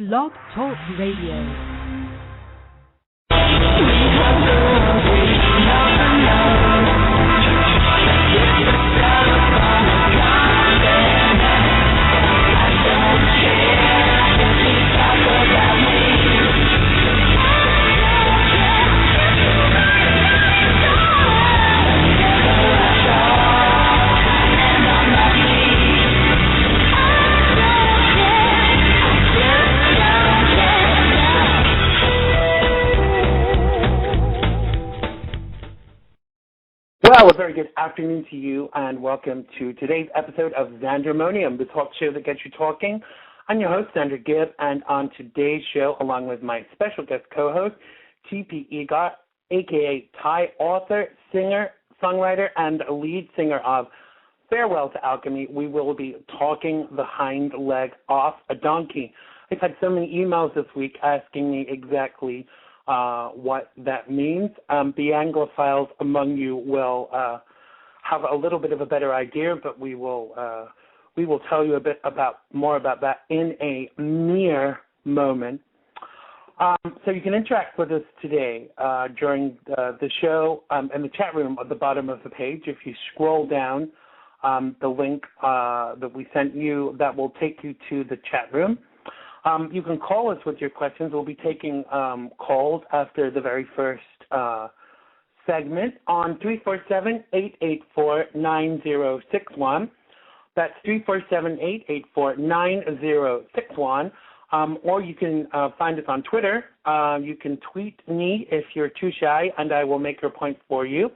Blog Talk Radio. Well, a very good afternoon to you, and welcome to today's episode of Xandermonium, the talk show that gets you talking. I'm your host, Xander Gibb, and on today's show, along with my special guest co-host, T.P. Egar, a.k.a. Thai author, singer, songwriter, and lead singer of Farewell to Alchemy, we will be talking the hind leg off a donkey. I've had so many emails this week asking me exactly what that means. The Anglophiles among you will have a little bit of a better idea, but we will tell you a bit more about that in a mere moment. So you can interact with us today during the show in the chat room at the bottom of the page. If you scroll down the link that we sent you, that will take you to the chat room. You can call us with your questions. We'll be taking calls after the very first segment on 347-884-9061. That's 347-884-9061. Or you can find us on Twitter. You can tweet me if you're too shy, and I will make your point for you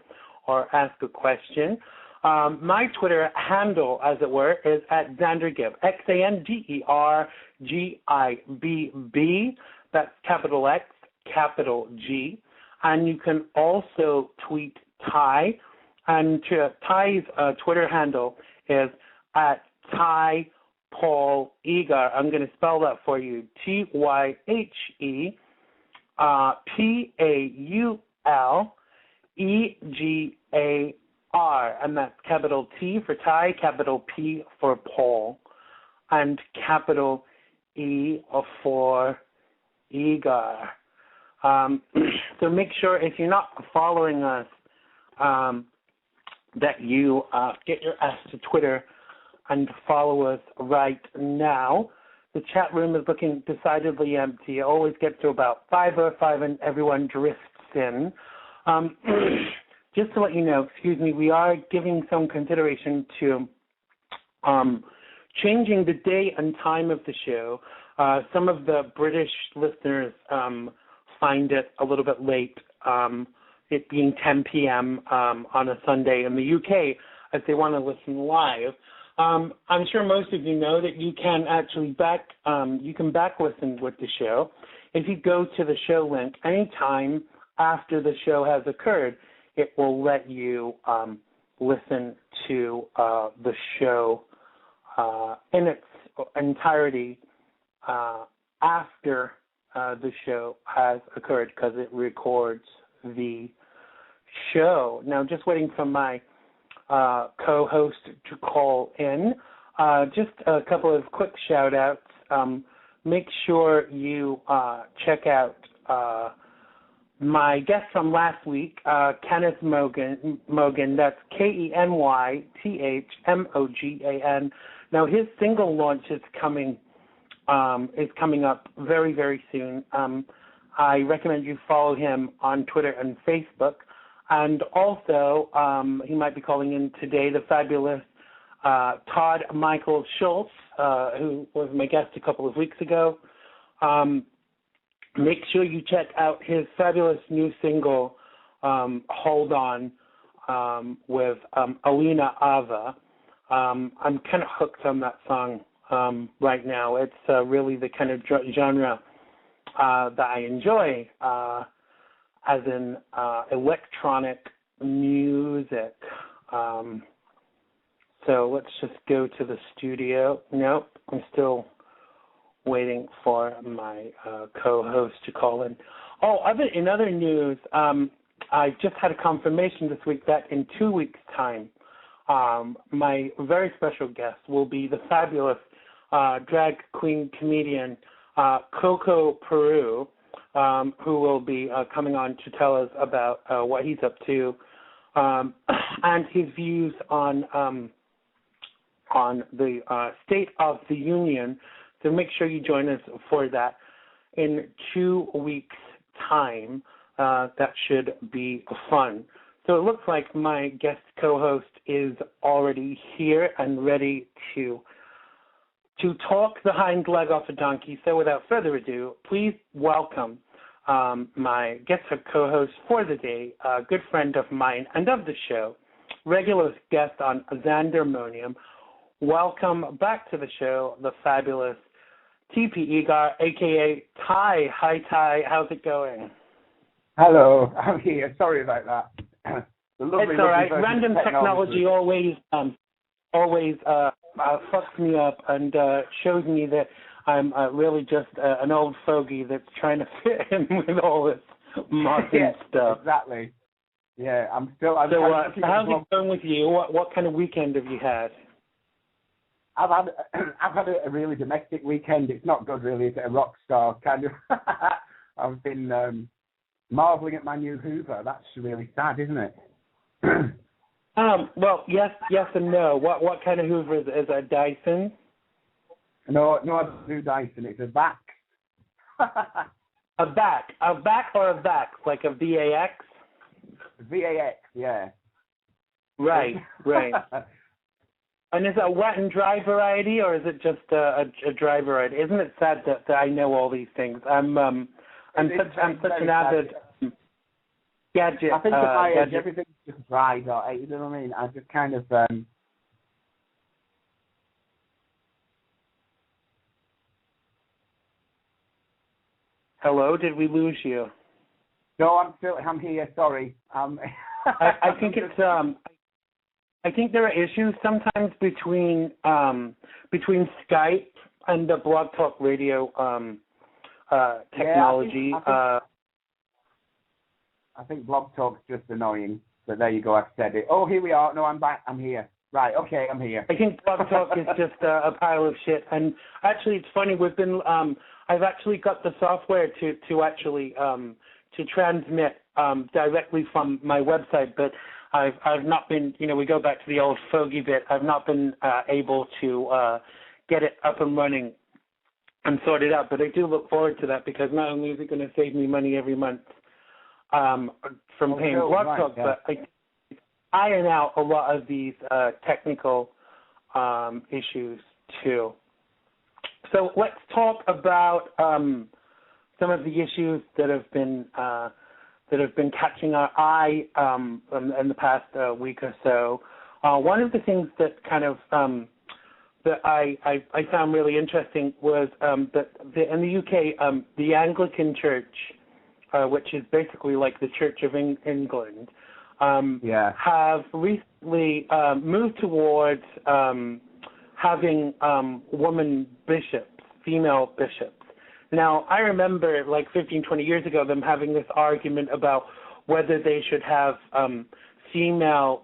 or ask a question. My Twitter handle, as it were, is at Xander Gibb, XanderGibb. That's capital X, capital G. And you can also tweet Ty. And Ty's Twitter handle is at Ty Paul Egar. I'm going to spell that for you. TYHE PAULEGAR, and that's capital T for Ty, capital P for Paul, and capital E for Egar. So make sure, if you're not following us, that you get your ass to Twitter and follow us right now. The chat room is looking decidedly empty. It always gets to about 5:05 and everyone drifts in. Just to let you know, we are giving some consideration to changing the day and time of the show. Some of the British listeners find it a little bit late, it being 10 p.m. On a Sunday in the UK, as they want to listen live. I'm sure most of you know that you can actually back listen with the show. If you go to the show link anytime after the show has occurred, it will let you listen to the show in its entirety after the show has occurred, because it records the show. Now, just waiting for my co-host to call in. Just a couple of quick shout-outs. Make sure you check out my guest from last week, Kenneth Mogan, that's KENYTHMOGAN. Now, his single launch is coming up very, very soon. I recommend you follow him on Twitter and Facebook. And also, he might be calling in today, the fabulous Todd Michael Schultz, who was my guest a couple of weeks ago. Make sure you check out his fabulous new single, Hold On, with Alina Ava. I'm kind of hooked on that song right now. It's really the kind of genre that I enjoy, as in electronic music. So let's just go to the studio. Nope, I'm still waiting for my co-host to call in. In other news, I just had a confirmation this week that in 2 weeks' time, my very special guest will be the fabulous drag queen comedian Coco Peru, who will be coming on to tell us about what he's up to and his views on the State of the Union. So make sure you join us for that in 2 weeks' time. That should be fun. So it looks like my guest co-host is already here and ready to talk the hind leg off a donkey. So without further ado, please welcome my guest co-host for the day, a good friend of mine and of the show, regular guest on Xandermonium. Welcome back to the show, the fabulous TP Egar, a.k.a. Ty. Hi, Ty. How's it going? Hello, I'm here. Sorry about that. It's all right. Random technology always fucks me up and shows me that I'm really just an old fogey that's trying to fit in with all this modern stuff. Exactly. Yeah, I'm so how's it going with you? What kind of weekend have you had? I've had a really domestic weekend. It's not good, really. It's a rock star kind of. I've been marveling at my new Hoover. That's really sad, isn't it? Well, yes and no. What kind of Hoover is it? Is it a Dyson? No, I don't do Dyson. It's a vac. A vac or a vac, like a VAX? VAX, yeah. Right. And is it a wet and dry variety, or is it just a dry variety? Isn't it sad that I know all these things? I'm such an avid gadget. I think at my age, everything's just dry, though. You know what I mean? I just kind of. Hello, did we lose you? No, I'm here. Sorry. I think it's. I think there are issues sometimes between Skype and the Blog Talk Radio technology. Yeah, I think Blog Talk's just annoying. But there you go. I've said it. Oh, here we are. No, I'm back. I'm here. Right. Okay, I'm here. I think Blog Talk is just a pile of shit. And actually, it's funny. We've been. I've actually got the software to actually to transmit directly from my website, but I've not been. We go back to the old fogey bit. I've not been able to get it up and running and sort it out. But I do look forward to that because not only is it going to save me money every month from paying Blog Talk, but I iron out a lot of these technical issues too. So let's talk about some of the issues that have been catching our eye in the past week or so. One of the things that kind of that I found really interesting was that in the UK, the Anglican Church, which is basically like the Church of England, have recently moved towards having women bishops, female bishops. Now, I remember like 15, 20 years ago them having this argument about whether they should have female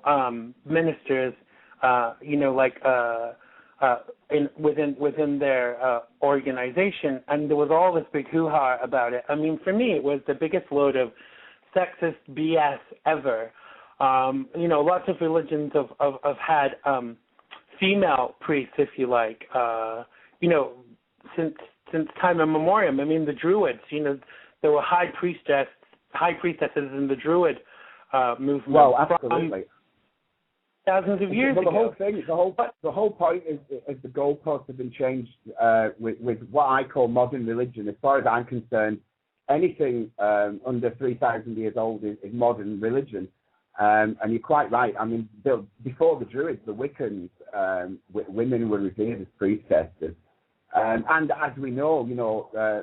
ministers, within their organization, and there was all this big hoo-ha about it. I mean, for me, it was the biggest load of sexist BS ever. Lots of religions have had female priests, if you like, since time immemorial. I mean, the Druids, there were high priestesses in the Druid movement. Well, absolutely. Thousands of years ago. The whole point is the goalposts have been changed with what I call modern religion. As far as I'm concerned, anything under 3,000 years old is modern religion. And you're quite right. I mean, before the Druids, the Wiccans, women were revered as priestesses. And as we know,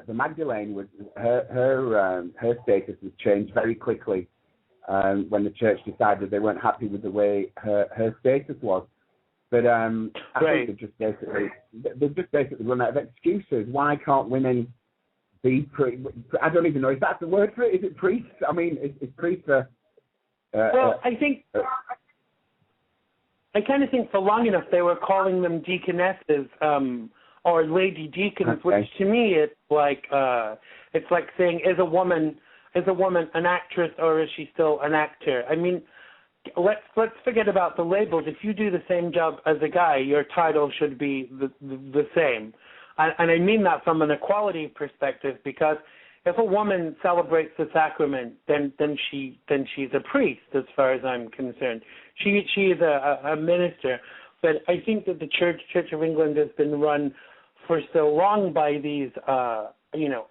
the Magdalene was her status was changed very quickly when the church decided they weren't happy with the way her status was. But I think they've just basically run out of excuses. Why can't women be I don't even know. Is that the word for it? Is it priests? I mean, is priests a... Well, I think... I kind of think for long enough they were calling them deaconesses or lady deacons, Okay. which to me it's like saying is a woman an actress or is she still an actor? I mean, let's forget about the labels. If you do the same job as a guy, your title should be the same. And I mean that from an equality perspective, because if a woman celebrates the sacrament, then she's a priest, as far as I'm concerned. She is a minister. But I think that the Church of England has been run for so long by these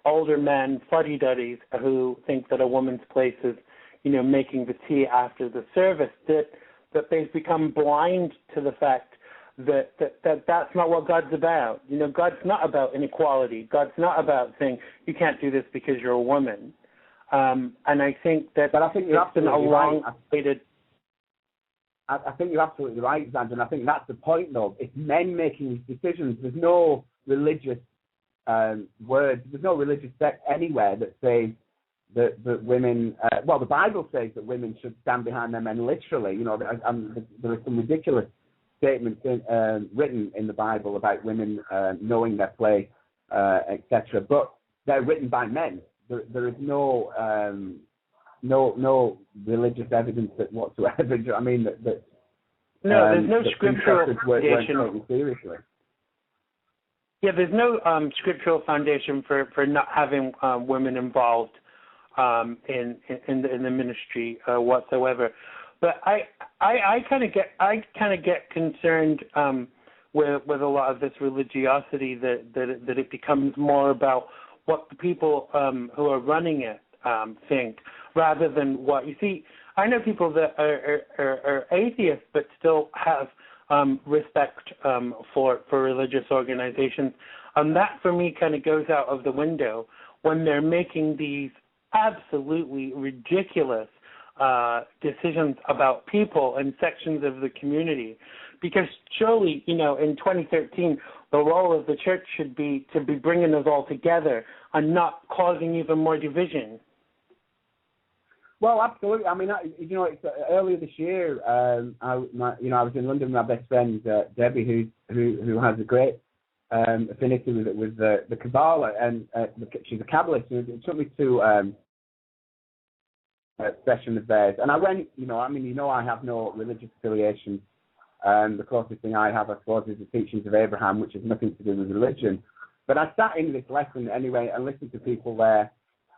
older men, fuddy-duddies, who think that a woman's place is making the tea after the service, that they've become blind to the fact that that's not what God's about. God's not about inequality. God's not about saying you can't do this because you're a woman. And I think that it's been a long-awaited. I think you're absolutely right, Xander, and I think that's the point, though. It's men making these decisions. There's no religious words. There's no religious text anywhere that says that women, the Bible says that women should stand behind their men literally. There are some ridiculous statements written in the Bible about women knowing their place, etc. But they're written by men. There is no religious evidence that whatsoever. I mean that there's no scriptural foundation. Seriously. Yeah, there's no scriptural foundation for not having women involved in the ministry whatsoever. But I kind of get concerned with a lot of this religiosity that it becomes more about what the people who are running it think, rather than what you see. I know people that are atheists but still have respect for religious organizations, and that for me kind of goes out of the window when they're making these absolutely ridiculous decisions about people and sections of the community. Because surely, in 2013, the role of the church should be to be bringing us all together and not causing even more division. Well, absolutely. I mean, it's earlier this year. I was in London with my best friend Debbie, who has a great affinity with the Kabbalah, and she's a Kabbalist. It took me to a session of theirs, and I went. I have no religious affiliation. The closest thing I have, I suppose, is the teachings of Abraham, which has nothing to do with religion. But I sat in this lesson anyway and listened to people there.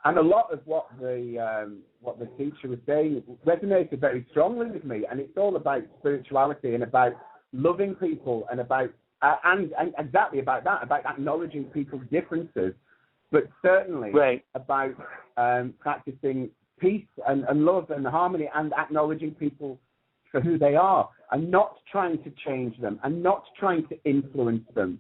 And a lot of what the teacher was saying resonated very strongly with me, and it's all about spirituality and about loving people and about and exactly about that, about acknowledging people's differences, but certainly about practicing peace and love and harmony and acknowledging people for who they are and not trying to change them and not trying to influence them,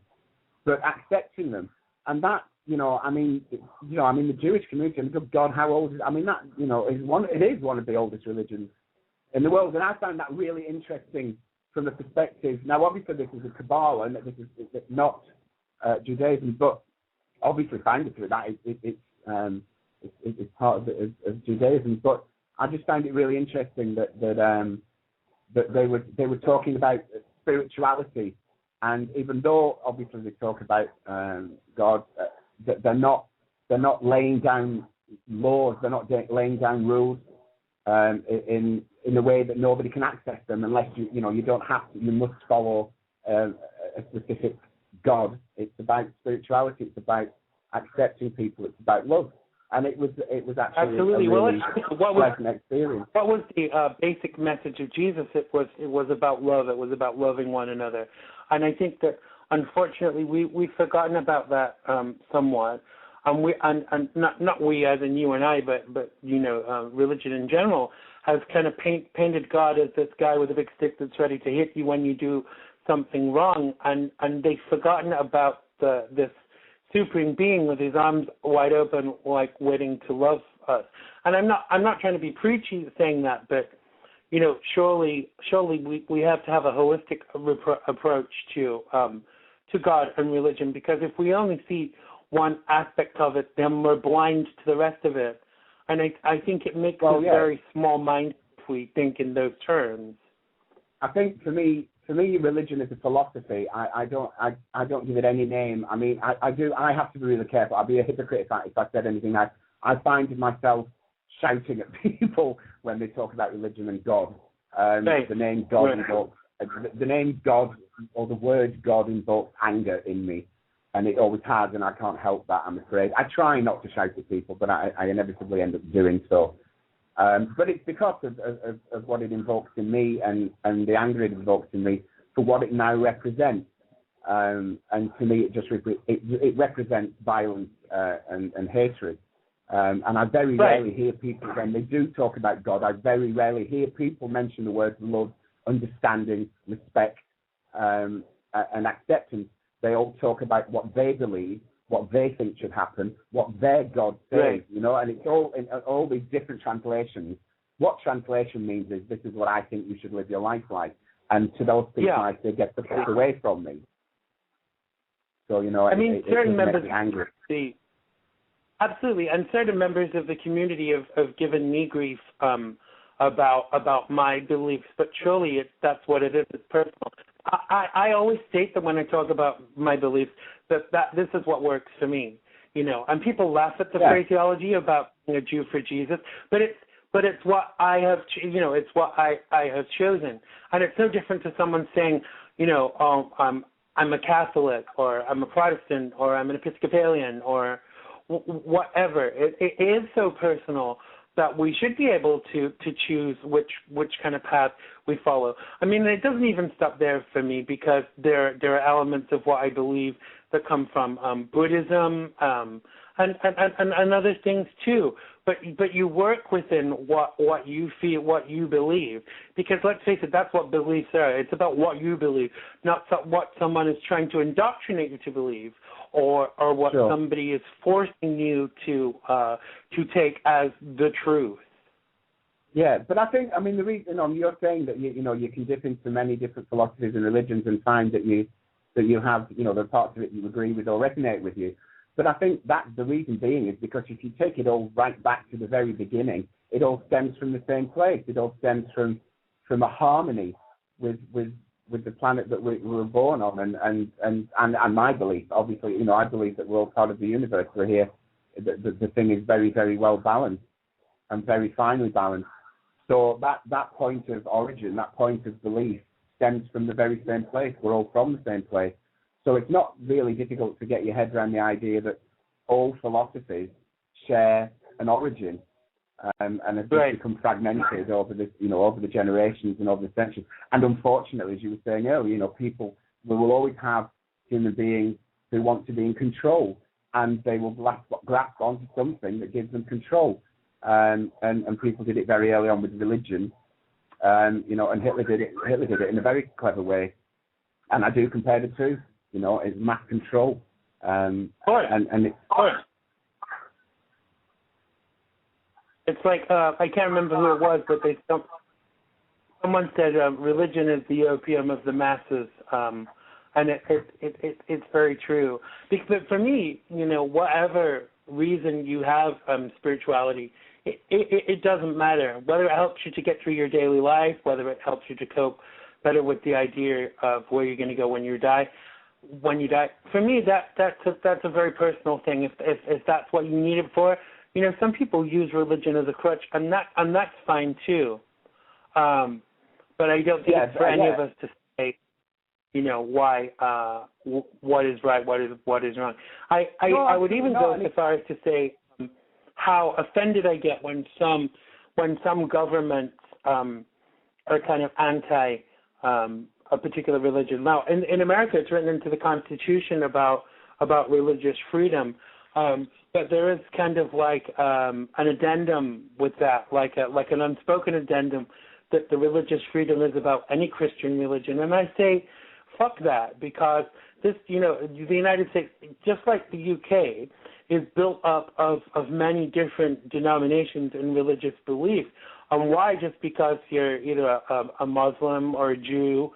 but accepting them. And that, the Jewish community, and God, how old is it? I mean, that, it is one of the oldest religions in the world. And I found that really interesting from the perspective. Now, obviously, this is a Kabbalah, and this is not Judaism, but obviously, founded through that, it's part of Judaism. But I just found it really interesting that they were talking about spirituality, and even though obviously they talk about God, they're not laying down laws, they're not laying down rules in a way that nobody can access them unless you don't have to. You must follow a specific God. It's about spirituality. It's about accepting people. It's about love. And it was actually absolutely. a really pleasant experience. What was the basic message of Jesus? It was about love. It was about loving one another. And I think that unfortunately we've forgotten about that somewhat. And not we as in you and I, but religion in general has kind of painted God as this guy with a big stick that's ready to hit you when you do something wrong, and they've forgotten about this supreme being with his arms wide open, like waiting to love us. And I'm not trying to be preachy saying that, but surely we have to have a holistic approach to God and religion, because if we only see one aspect of it, then we're blind to the rest of it. And I think it makes us very small-minded if we think in those terms. I think for me, for me, religion is a philosophy. I don't give it any name. I mean, I have to be really careful. I'd be a hypocrite if I said anything. I find myself shouting at people when they talk about religion and God. Right. The name God invokes, the name God or the word God invokes anger in me, and it always has, and I can't help that, I'm afraid. I try not to shout at people, but I inevitably end up doing so. But it's because of what it invokes in me and the anger it invokes in me for what it now represents. And to me, it represents violence and hatred. And I very rarely hear people, when they do talk about God, I very rarely hear people mention the words love, understanding, respect, and acceptance. They all talk about what they believe, what they think should happen, what their God says, you know, and it's all in all these different translations. What translation means is, this is what I think you should live your life like. And to those people, I say, get the fuck away from me. So, you know, certain members makes me angry. Absolutely, and certain members of the community have given me grief about my beliefs, but surely that's what it is. It's personal. I always state that when I talk about my beliefs, that this is what works for me, you know. And people laugh at the phraseology about, you know, Jew for Jesus, but it's what I have, you know, it's what I have chosen, and it's no different to someone saying, you know, I'm a Catholic, or I'm a Protestant, or I'm an Episcopalian, or whatever. It is so personal that we should be able to choose which kind of path we follow. I mean, it doesn't even stop there for me, because there are elements of what I believe that come from Buddhism and other things too. But you work within what you feel, what you believe, because let's face it, that's what beliefs are. It's about what you believe, not what someone is trying to indoctrinate you to believe, or what somebody is forcing you to take as the truth. Yeah, but I think, I mean, the reason, you're saying that you can dip into many different philosophies and religions and find that you have, you know, the parts of it you agree with or resonate with you. But I think that the reason being is because if you take it all right back to the very beginning, it all stems from the same place. It all stems from a harmony with the planet that we were born on, and my belief, obviously, you know, I believe that we're all part of the universe. We're here. The thing is very, very well balanced and very finely balanced. So that point of origin, that point of belief, stems from the very same place. We're all from the same place. So it's not really difficult to get your head around the idea that all philosophies share an origin, and have become fragmented over the generations and over the centuries. And unfortunately, as you were saying earlier, you know, we will always have human beings who want to be in control, and they will grasp onto something that gives them control. And people did it very early on with religion, you know, and Hitler did it in a very clever way. And I do compare the two. You know, it's mass control, and it's like I can't remember who it was, but someone said religion is the opium of the masses, and it's very true. Because for me, you know, whatever reason you have spirituality, it doesn't matter whether it helps you to get through your daily life, whether it helps you to cope better with the idea of where you're going to go when you die. For me, that's a very personal thing. If that's what you need it for, you know, some people use religion as a crutch, and that's fine too. But I don't think it's for any of us to say, you know, why what is right, what is wrong. I would even go as far as to say how offended I get when some governments are kind of anti a particular religion. Now, in America, it's written into the Constitution about religious freedom, but there is kind of like an addendum with that, like an unspoken addendum that the religious freedom is about any Christian religion. And I say, fuck that, because this, you know, the United States, just like the UK, is built up of many different denominations and religious beliefs. And why? Just because you're either a Muslim or a Jew,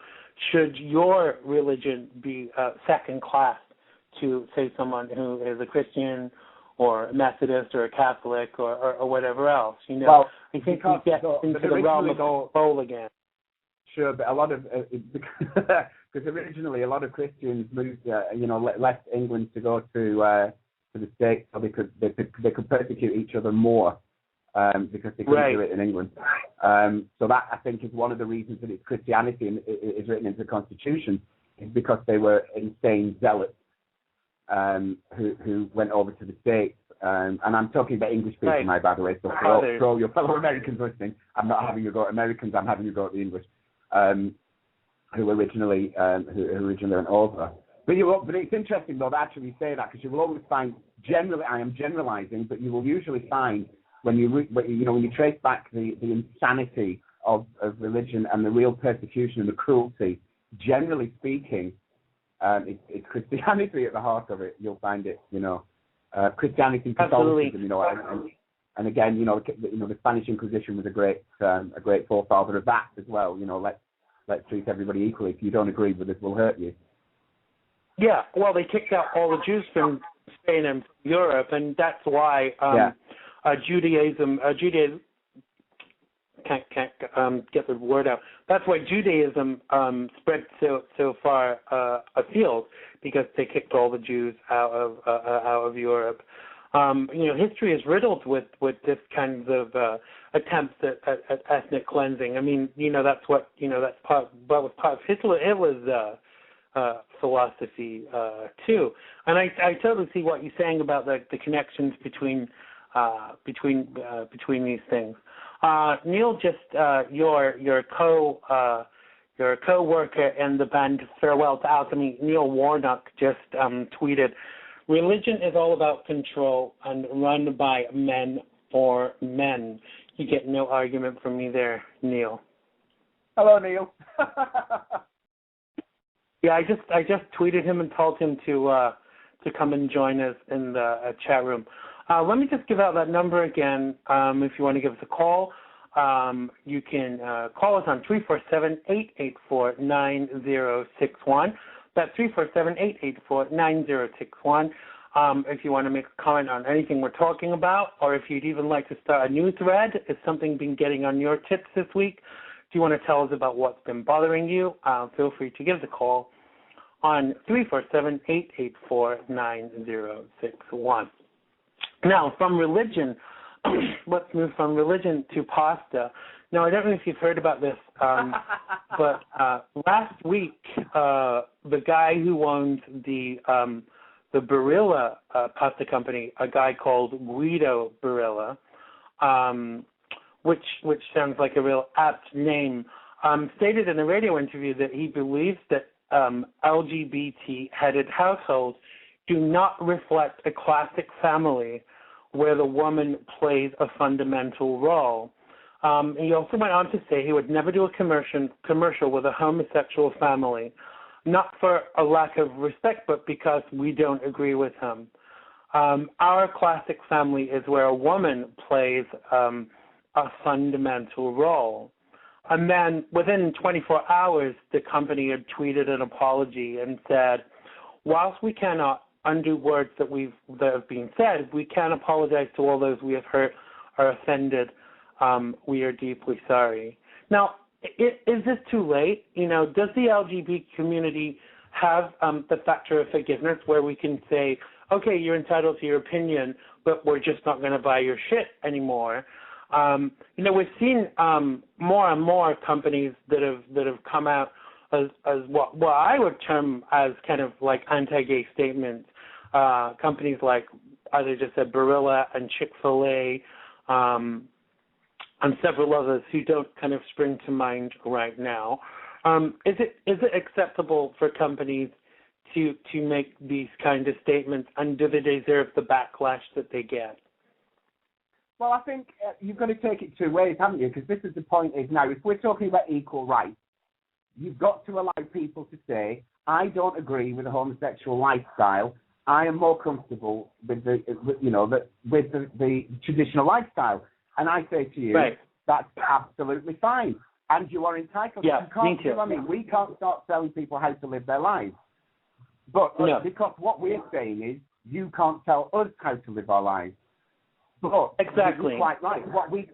should your religion be second class to, say, someone who is a Christian or a Methodist or a Catholic or whatever else? You know, I think we get into the realm of control again. sure, but a lot of because originally a lot of Christians moved, left England to go to the States, so they could persecute each other more because they couldn't do it in England. So that, I think, is one of the reasons that it's Christianity and it is written into the Constitution, is because they were insane zealots who went over to the States. And I'm talking about English people now, by the way, so for all your fellow Americans listening, I'm not having you go to Americans, I'm having you go to the English, who originally went over. But it's interesting, though, to actually say that, because you will always find, generally, I am generalizing, but you will usually find when you trace back the insanity of religion and the real persecution and the cruelty, generally speaking, it's Christianity at the heart of it. You'll find it, Christianity, Catholicism, and again, the Spanish Inquisition was a great forefather of that as well. Let's treat everybody equally. If you don't agree with us, we'll hurt you. Yeah, well, they kicked out all the Jews from Spain and Europe, and that's why Judaism can't get the word out. That's why Judaism spread so far afield, because they kicked all the Jews out of Europe. History is riddled with this kinds of attempts at ethnic cleansing. I mean, that's what that's part of Hitler's philosophy too. And I totally see what you're saying about the connections between these things. Neil, just your co-worker in the band Farewell to Alchemy, Neil Warnock, just tweeted, "Religion is all about control and run by men for men." You get no argument from me there, Neil. Hello, Neil. Yeah, I just tweeted him and told him to come and join us in the chat room. Let me just give out that number again. If you want to give us a call, you can call us on 347-884-9061. That's 347-884-9061. If you want to make a comment on anything we're talking about, or if you'd even like to start a new thread, if something's been getting on your tips this week, if you want to tell us about what's been bothering you, feel free to give us a call on 347-884-9061. Now, from religion, let's move from religion to pasta. Now, I don't know if you've heard about this, but last week, the guy who owns the Barilla pasta company, a guy called Guido Barilla, which sounds like a real apt name, stated in a radio interview that he believes that LGBT-headed households do not reflect a classic family where the woman plays a fundamental role. He also went on to say he would never do a commercial with a homosexual family, not for a lack of respect, but because we don't agree with him. Our classic family is where a woman plays a fundamental role. And then within 24 hours, the company had tweeted an apology and said, whilst we cannot undo words that have been said, we can apologize to all those we have hurt or offended. We are deeply sorry. Now, is this too late? Does the LGBT community have the factor of forgiveness where we can say, okay, you're entitled to your opinion, but we're just not going to buy your shit anymore? We've seen more and more companies that have come out as what I would term as kind of like anti-gay statements. Companies like, as I just said, Barilla and Chick-fil-A, and several others who don't kind of spring to mind right now. Is it acceptable for companies to make these kind of statements, and do they deserve the backlash that they get? Well, I think you've got to take it two ways, haven't you? Because this is the point is now, if we're talking about equal rights, you've got to allow people to say, I don't agree with the homosexual lifestyle. I am more comfortable with the traditional lifestyle. And I say to you, That's absolutely fine. And you are entitled to. Me too. We can't start telling people how to live their lives. But because what we're saying is, you can't tell us how to live our lives. But exactly, you're quite right.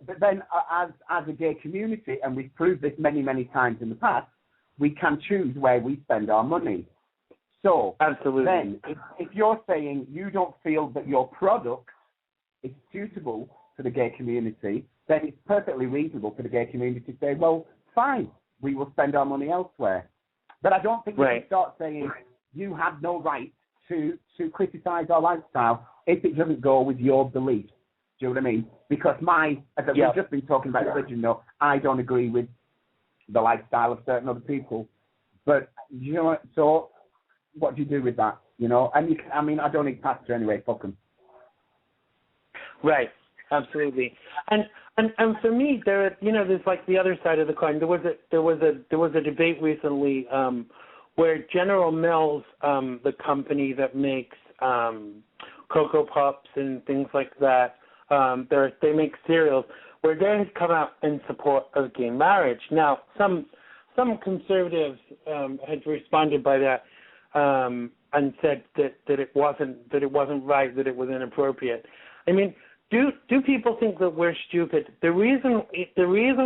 But then, as a gay community, and we've proved this many, many times in the past, we can choose where we spend our money. So, absolutely. Then, if you're saying you don't feel that your product is suitable for the gay community, then it's perfectly reasonable for the gay community to say, well, fine, we will spend our money elsewhere. But I don't think we can start saying you have no right to criticize our lifestyle if it doesn't go with your beliefs. Do you know what I mean? Because as we've just been talking about religion, though, I don't agree with the lifestyle of certain other people. But, you know, so what do you do with that? You know, and I don't need pastor anyway, fuck them. Right, absolutely. And for me, there's like the other side of the coin. There was a debate recently where General Mills, the company that makes Cocoa Puffs and things like that, they make cereals, where they had come out in support of gay marriage. Now, some conservatives had responded by that and said that it wasn't right, that it was inappropriate. I mean, do people think that we're stupid? The reason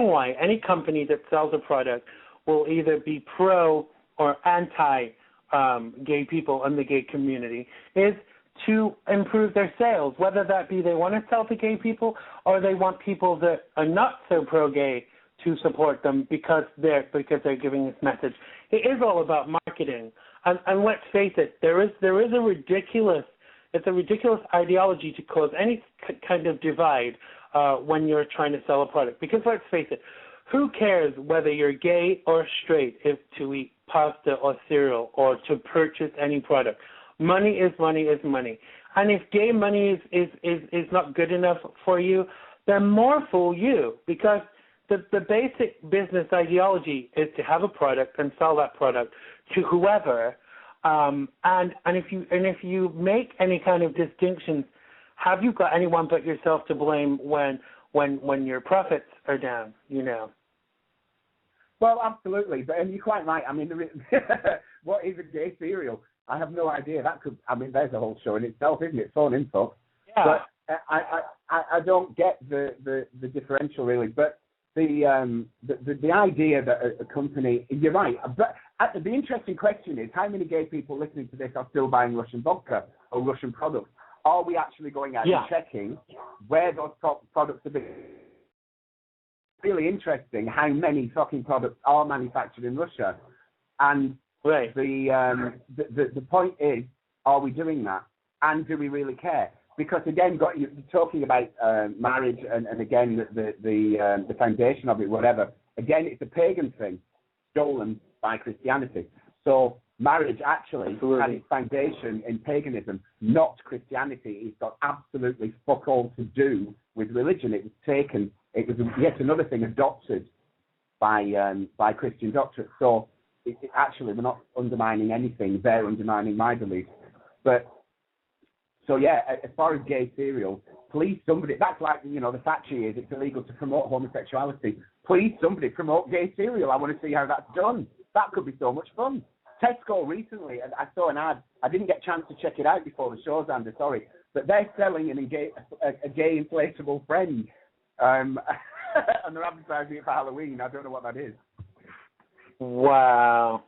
why any company that sells a product will either be pro or anti gay people in the gay community is to improve their sales, whether that be they want to sell to gay people or they want people that are not so pro-gay to support them because they're giving this message. It is all about marketing, and let's face it, there is a ridiculous ideology to cause any kind of divide when you're trying to sell a product. Because let's face it, who cares whether you're gay or straight if to eat pasta or cereal or to purchase any product? Money is money is money. And if gay money is not good enough for you, then more fool you, because the basic business ideology is to have a product and sell that product to whoever. And if you make any kind of distinctions, have you got anyone but yourself to blame when your profits are down? You know. Well, absolutely, and you're quite right. I mean, what is a gay cereal? I have no idea. There's a whole show in itself, isn't it? Phone info. Yeah. But I don't get the differential really. But the idea that a company, you're right. But the interesting question is, how many gay people listening to this are still buying Russian vodka or Russian products? Are we actually going out and checking where those products are being? Really interesting how many fucking products are manufactured in Russia, and the point is, are we doing that, and do we really care? Because again, you're talking about marriage, and again the foundation of it, whatever. Again, it's a pagan thing, stolen by Christianity. So marriage actually had its foundation in paganism, not Christianity. It's got absolutely fuck all to do with religion. It was taken. It was yet another thing adopted by Christian doctrine. So actually, we're not undermining anything. They're undermining my beliefs. But so yeah, as far as gay cereal, please somebody. That's like the Thatcher years. It's illegal to promote homosexuality. Please somebody promote gay cereal. I want to see how that's done. That could be so much fun. Tesco recently, I saw an ad. I didn't get a chance to check it out before the show, Xander. Sorry, but they're selling a gay inflatable friend. And they're advertising it for Halloween. I don't know what that is. Wow.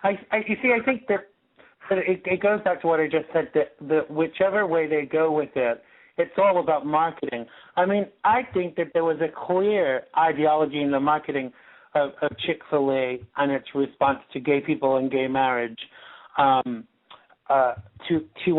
I think that it goes back to what I just said, that whichever way they go with it, it's all about marketing. I mean, I think that there was a clear ideology in the marketing of Chick-fil-A and its response to gay people and gay marriage to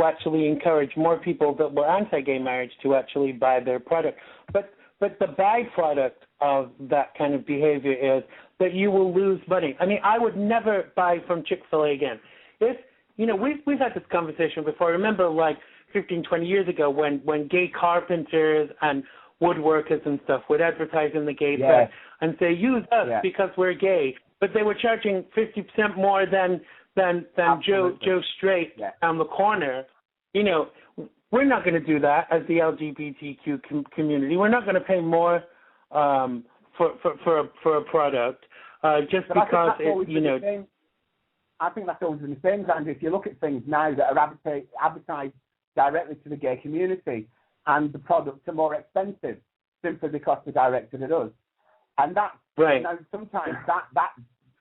actually encourage more people that were anti-gay marriage to actually buy their product. But the byproduct of that kind of behavior is that you will lose money. I mean, I would never buy from Chick-fil-A again. If we've had this conversation before. I remember like 15, 20 years ago when gay carpenters and woodworkers and stuff would advertise in the gay press and say, use us because we're gay. But they were charging 50% more than Joe Straight down the corner. We're not going to do that as the LGBTQ community. We're not going to pay more for a product just but because I think that's always been the same, Xander. If you look at things now that are advertised directly to the gay community, and the products are more expensive simply because they're directed at us. And that's, right. Sometimes that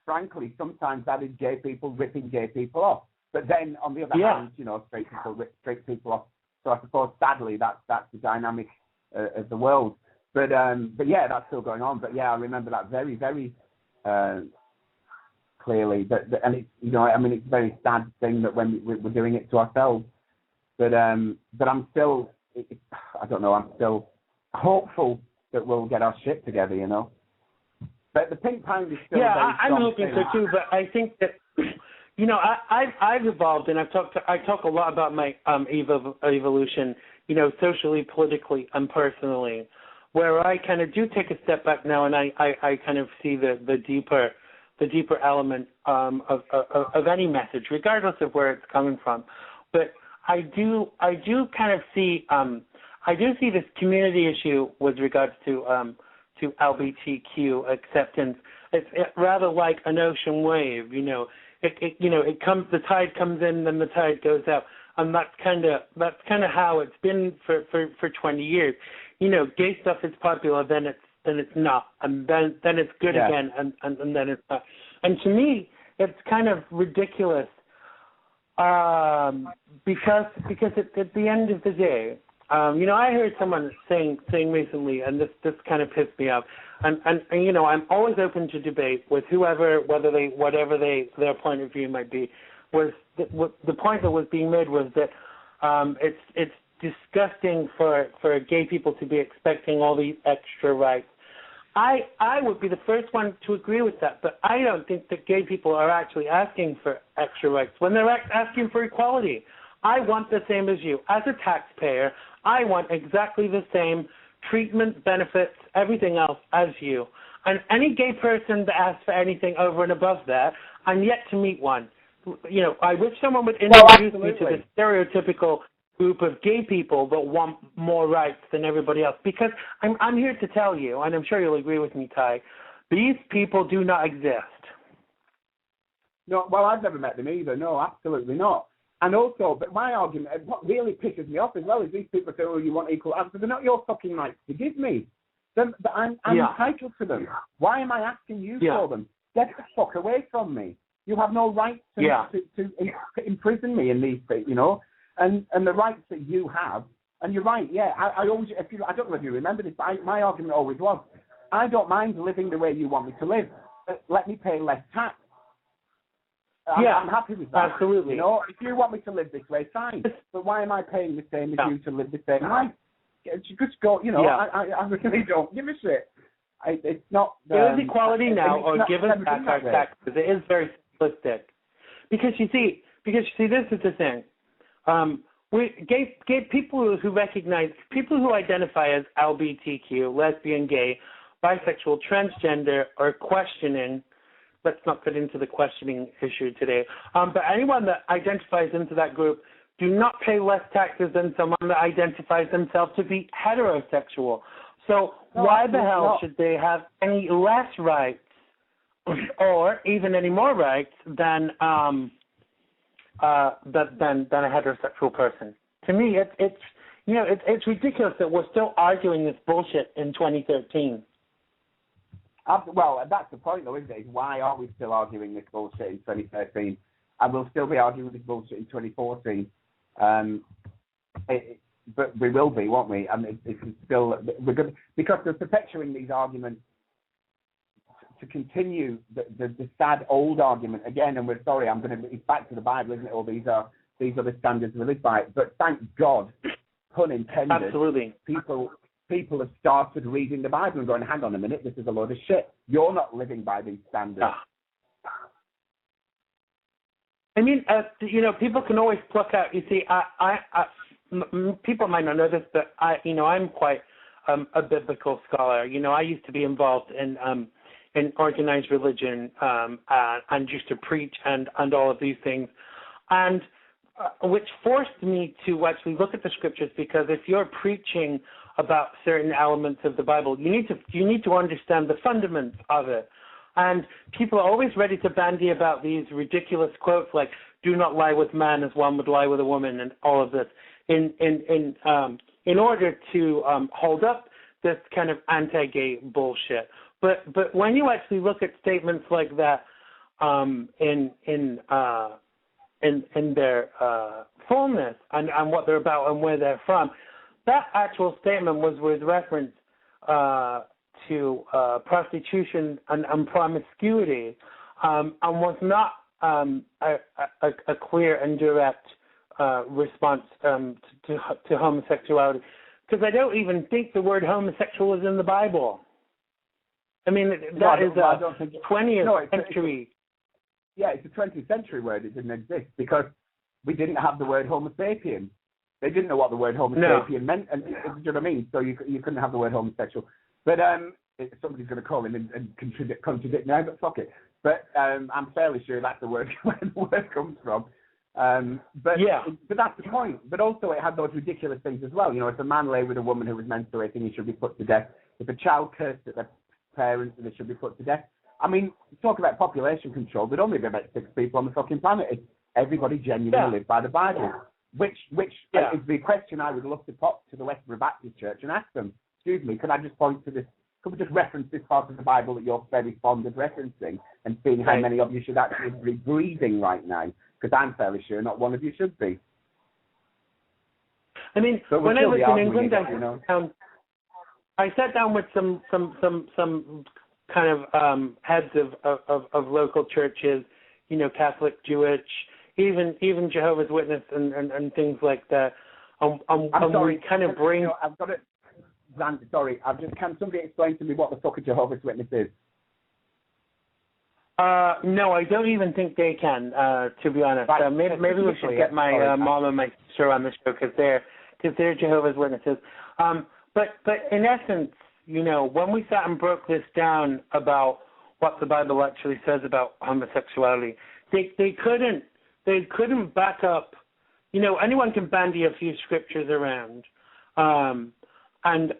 frankly, sometimes that is gay people ripping gay people off. But then on the other hand, straight people rip straight people off. So I suppose sadly that's the dynamic of the world. But yeah, that's still going on. But yeah, I remember that very, very clearly. And it's it's a very sad thing that when we're doing it to ourselves. But I'm still, I don't know, I'm still hopeful that we'll get our shit together, But the pink pound is still I'm hoping so too. But I think that I've evolved, and I talk a lot about my evolution, socially, politically, and personally, where I kind of do take a step back now, and I kind of see the deeper element of any message, regardless of where it's coming from. But I do kind of see this community issue with regards to LGBTQ acceptance. It's rather like an ocean wave, It comes, the tide comes in, then the tide goes out, and that's kind of how it's been for 20 years. Gay stuff is popular, then it's not, and then it's good again, and then it's not. And to me, it's kind of ridiculous, because at the end of the day, I heard someone saying recently, and this kind of pissed me off. And I'm always open to debate with whoever, whatever their point of view might be. The point that was being made was that it's disgusting for gay people to be expecting all these extra rights. I would be the first one to agree with that, but I don't think that gay people are actually asking for extra rights when they're asking for equality. I want the same as you. As a taxpayer, I want exactly the same treatment, benefits, everything else as you. And any gay person that asks for anything over and above that, I'm yet to meet one. I wish someone would introduce me to the stereotypical group of gay people that want more rights than everybody else. Because I'm here to tell you, and I'm sure you'll agree with me, Ty, these people do not exist. No, well, I've never met them either. No, absolutely not. And also, but my argument, what really pisses me off as well, is these people say, you want equal answers. They're not your fucking rights to give me. I'm entitled to them. Why am I asking you for them? Get the fuck away from me. You have no right to imprison me in these things, And the rights that you have, and you're right, I always, I don't know if you remember this, but my argument always was, I don't mind living the way you want me to live. Let me pay less tax. I'm happy with that. Absolutely. If you want me to live this way, fine. But why am I paying the same as you to live the same way? Just go, I really don't give a shit. It's not... It is equality now, or give us back our taxes. It is very simplistic. Because you see, this is the thing. Gay people who recognize, people who identify as LGBTQ, lesbian, gay, bisexual, transgender, or questioning. Let's not get into the questioning issue today. But anyone that identifies into that group do not pay less taxes than someone that identifies themselves to be heterosexual. So why the hell should they have any less rights or even any more rights than a heterosexual person? To me, it's ridiculous that we're still arguing this bullshit in 2013. Well, that's the point, though, isn't it? Why are we still arguing this bullshit in 2013? And we'll still be arguing this bullshit in 2014. But we will be, won't we? And it's still, we're good, because they're perpetuating these arguments to continue the sad old argument again. And we're sorry, it's back to the Bible, isn't it? All these are the standards we live by. But thank God, pun intended. Absolutely. People have started reading the Bible and going, hang on a minute, this is a load of shit. You're not living by these standards. I mean, people can always pluck out. You see, people might not know this, but I'm quite a biblical scholar. I used to be involved in organized religion and used to preach and all of these things, and which forced me to actually look at the scriptures, because if you're preaching about certain elements of the Bible, you need to understand the fundamentals of it. And people are always ready to bandy about these ridiculous quotes like "Do not lie with man as one would lie with a woman," and all of this in in order to hold up this kind of anti-gay bullshit. But when you actually look at statements like that in their fullness and what they're about and where they're from, that actual statement was with reference to prostitution and promiscuity, and was not a clear and direct response to homosexuality. Because I don't even think the word homosexual is in the Bible. I mean, that is a 20th century. It's a 20th century word. It didn't exist because we didn't have the word homo sapien. They didn't know what the word homo sapien meant, and do you know what I mean? So you couldn't have the word homosexual. But somebody's going to call in and contradict now, but fuck it. But I'm fairly sure that's where the word comes from. But that's the point. But also it had those ridiculous things as well. You know, if a man lay with a woman who was menstruating, he should be put to death. If a child cursed at their parents, they should be put to death. I mean, talk about population control. There'd only be about 6 people on the fucking planet if everybody genuinely lived by the Bible. Which is the question I would love to pop to the Westboro Baptist Church and ask them, excuse me, could I just point to this, could we just reference this part of the Bible that you're very fond of referencing and seeing how many of you should actually be breathing right now? Because I'm fairly sure not one of you should be. I mean, when I was in England, I sat down with some kind of heads of local churches, you know, Catholic, Jewish, even Jehovah's Witness and things like that. I'm sorry, we kind of bring. You know, I've got it. Xander, sorry, can somebody explain to me what the fuck a Jehovah's Witness is? No, I don't even think they can, to be honest. Right. Maybe we should get my mom and my sister on the show because they're Jehovah's Witnesses. But in essence, you know, when we sat and broke this down about what the Bible actually says about homosexuality, they couldn't back up. You know, anyone can bandy a few scriptures around. And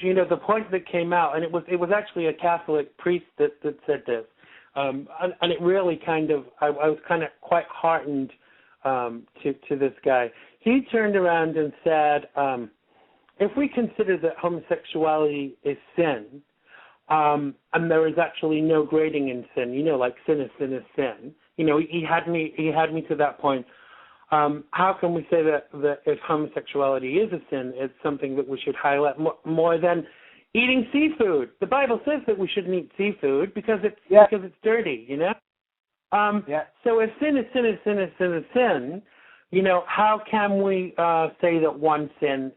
you know, the point that came out, and it was actually a Catholic priest that said this, and it really kind of, I was kind of quite heartened to this guy. He turned around and said, if we consider that homosexuality is sin, and there is actually no grading in sin, you know, like sin is sin is sin. You know, he had me to that point. How can we say that if homosexuality is a sin, it's something that we should highlight more than eating seafood? The Bible says that we shouldn't eat seafood because it's dirty, you know. So if sin is sin is sin is sin is sin, you know, how can we say that one sin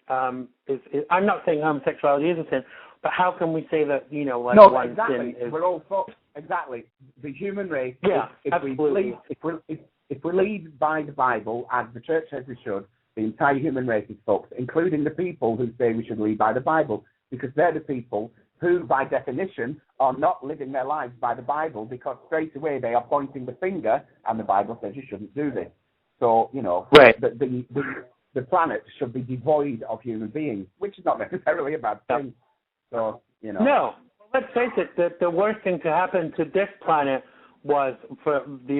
is? I'm not saying homosexuality is a sin, but how can we say that, you know, like one sin is? We're all fucked. Exactly. The human race. Absolutely. If we lead by the Bible, as the church says we should, the entire human race is fucked, including the people who say we should lead by the Bible, because they're the people who, by definition, are not living their lives by the Bible, because straight away they are pointing the finger, and the Bible says you shouldn't do this. So, you know, the planet should be devoid of human beings, which is not necessarily a bad thing. So, you know. No. Let's face it, the worst thing to happen to this planet was for the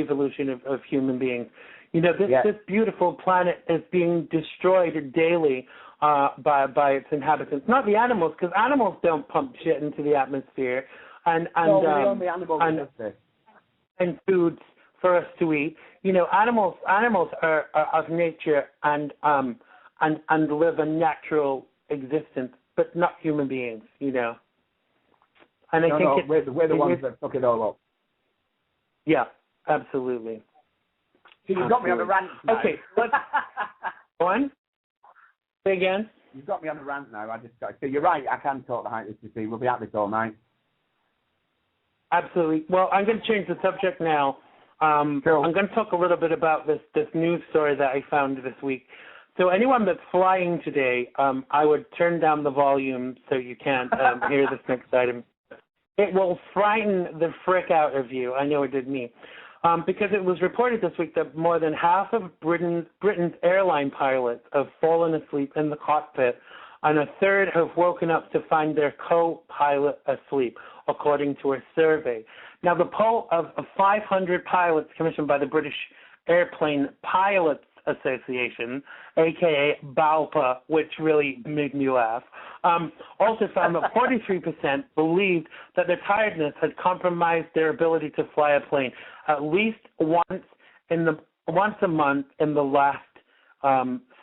evolution of human beings. You know, this beautiful planet is being destroyed daily by its inhabitants. Not the animals, because animals don't pump shit into the atmosphere and foods for us to eat. You know, animals are of nature and live a natural existence, but not human beings. You know. And I think we're the ones that fuck it all up. Yeah, absolutely. So you've got me on a rant now. Okay, let's go on. Say again. You've got me on a rant now. So you're right. I can talk the height of the sea. We'll be at this all night. Absolutely. Well, I'm going to change the subject now. Cool. I'm going to talk a little bit about this news story that I found this week. So anyone that's flying today, I would turn down the volume so you can't hear this next item. It will frighten the frick out of you. I know it did me. Because it was reported this week that more than half of Britain's airline pilots have fallen asleep in the cockpit, and a third have woken up to find their co-pilot asleep, according to a survey. Now, the poll of 500 pilots commissioned by the British Airplane Pilots Association, aka BALPA, which really made me laugh, also found that 43% believed that their tiredness had compromised their ability to fly a plane at least once a month in the last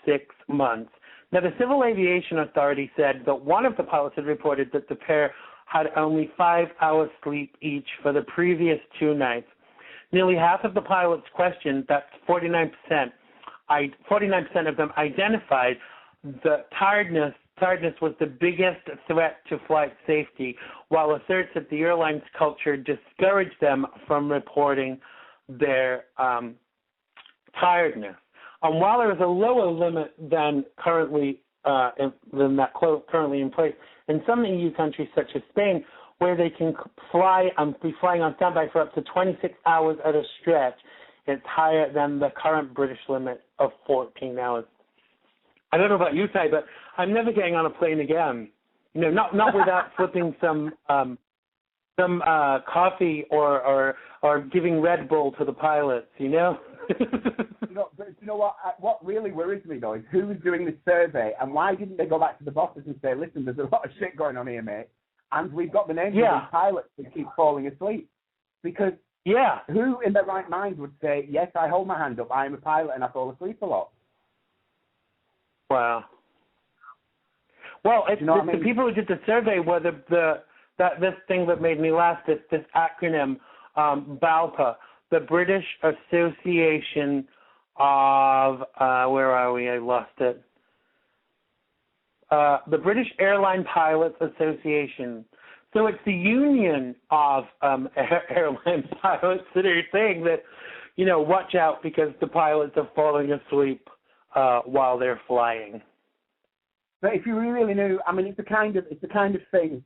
6 months. Now, the Civil Aviation Authority said that one of the pilots had reported that the pair had only 5 hours sleep each for the previous 2 nights. Nearly half of the pilots questioned, that's 49%, 49% of them identified that tiredness was the biggest threat to flight safety, while a third said the airline's culture discouraged them from reporting their tiredness. While there is a lower limit than currently in place, in some EU countries such as Spain, where they can be flying on standby for up to 26 hours at a stretch, it's higher than the current British limit of 14 hours. I don't know about you, Ty, but I'm never getting on a plane again. Not without flipping some coffee or giving Red Bull to the pilots. But you know what? What really worries me though is who's doing this survey, and why didn't they go back to the bosses and say, "Listen, there's a lot of shit going on here, mate, and we've got the names of these pilots that keep falling asleep." Because who in their right mind would say, "Yes, I hold my hand up. I am a pilot and I fall asleep a lot." Wow. Well, it's the people who did the survey were this thing that made me laugh. This acronym, BALPA, the British Association of where are we? I lost it. The British Airline Pilots Association. So it's the union of airline pilots that are saying that, watch out because the pilots are falling asleep while they're flying. But if you really knew, it's the kind of thing.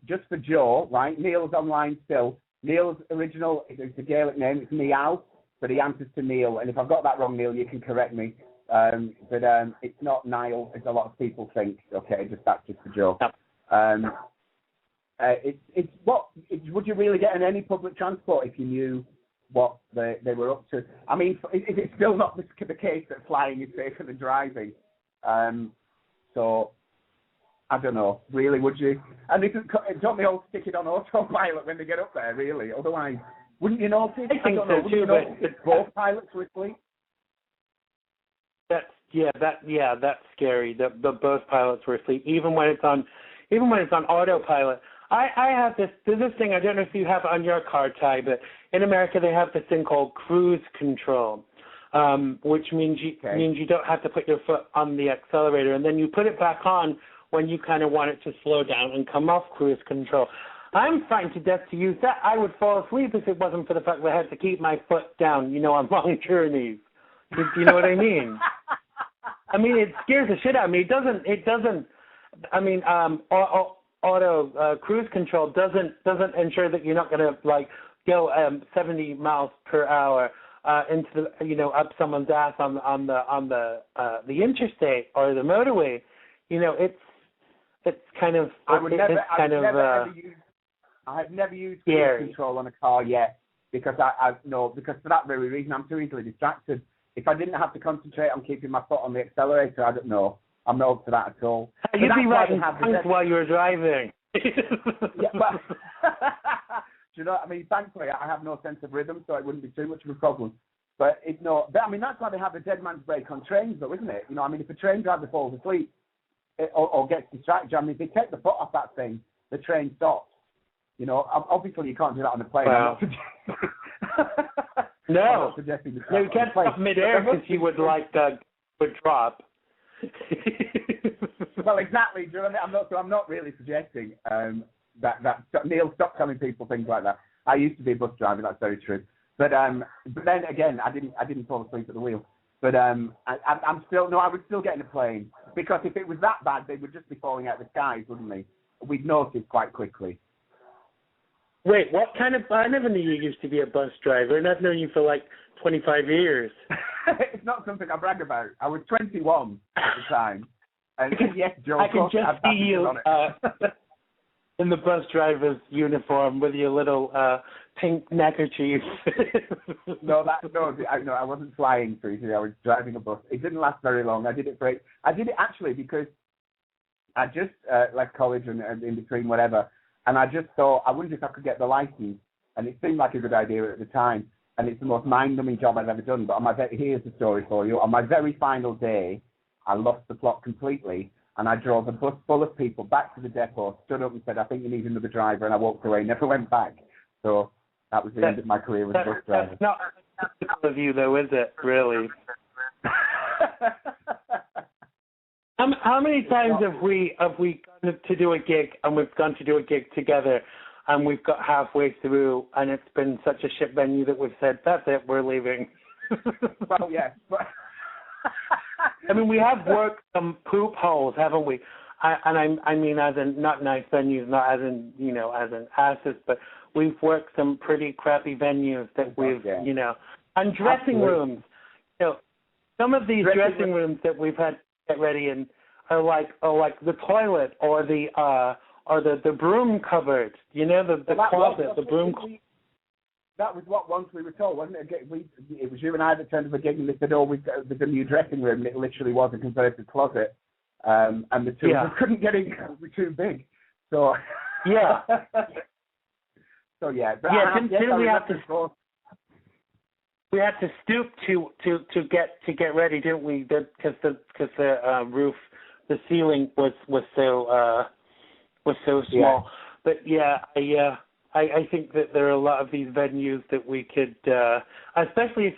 Just for Joe, right? Neil's online still. Neil's original, it's a Gaelic name, it's Niall, but he answers to Neil. And if I've got that wrong, Neil, you can correct me. But it's not Niall, as a lot of people think. Okay, that's just for Joe. Would you really get in any public transport if you knew what they were up to? Is it still not the case that flying is safer than driving? So I don't know. Really, would you? And don't they all stick it on autopilot when they get up there? Really? Otherwise, wouldn't you notice? I think so too. But both pilots were asleep. That's scary. The both pilots were asleep, even when it's on autopilot. I have there's this thing, I don't know if you have it on your car, Ty, but in America they have this thing called cruise control, which means you don't have to put your foot on the accelerator, and then you put it back on when you kind of want it to slow down and come off cruise control. I'm frightened to death to use that. I would fall asleep if it wasn't for the fact that I had to keep my foot down, on long journeys. Do you know what I mean? It scares the shit out of me. It doesn't. Auto cruise control doesn't ensure that you're not going to go 70 miles per hour into the, up someone's ass on the interstate or the motorway. It's kind of. I've never used cruise control on a car yet because because for that very reason I'm too easily distracted. If I didn't have to concentrate on keeping my foot on the accelerator, I don't know. I'm not up to that at all. You'd be writing points while you were driving. Yeah, but do you know? Thankfully, I have no sense of rhythm, so it wouldn't be too much of a problem. But it's not. That's why they have a dead man's brake on trains, though, isn't it? If a train driver falls asleep or gets distracted, if they take the foot off that thing, the train stops. Obviously you can't do that on a plane. Wow. No, you can't stop midair because you would would drop. Well, exactly. Do you know what I'm not really suggesting that Neil, stop telling people things like that. I used to be a bus driver. That's very true. But then again, I didn't fall asleep at the wheel. But I would still get in a plane because if it was that bad, they would just be falling out of the skies, wouldn't they? We'd notice quite quickly. Wait, what kind of? I never knew you used to be a bus driver, and I've known you for 25 years. It's not something I brag about. I was 21 at the time. And yes, Joe, I can just see you. in the bus driver's uniform with your little pink neckerchief. No, I wasn't flying, Tracy. I was driving a bus. It didn't last very long. I did it actually because I just left college and in between whatever, and I just thought I wondered if I could get the license, and it seemed like a good idea at the time, and it's the most mind-numbing job I've ever done. But here's the story for you. On my very final day, I lost the plot completely. And I drove a bus full of people back to the depot, stood up and said, I think you need another driver, and I walked away, never went back. So that was the end of my career as a bus driver. That's not typical of you, though, is it, really? How many times have we gone to do a gig, and we've gone to do a gig together, and we've got halfway through, and it's been such a shit venue that we've said, that's it, we're leaving. Well, yeah, but... I mean, we have worked some poop holes, haven't we? I mean, as in not nice venues, not as in as in asses, but we've worked some pretty crappy venues that we've and dressing rooms. Some of these dressing rooms that we've had to get ready in are like the toilet or the broom cupboard. The closet, the broom. That was what once we were told, wasn't it? It was you and I that turned to the gig and they said, there's a new dressing room, and it literally was a converted closet. And the two of us couldn't get in because we were too big. So, yeah. So, yeah. But didn't we have to... We had to stoop to get ready, didn't we? Because the roof, the ceiling was so small. Yeah. But I think that there are a lot of these venues that we could, especially if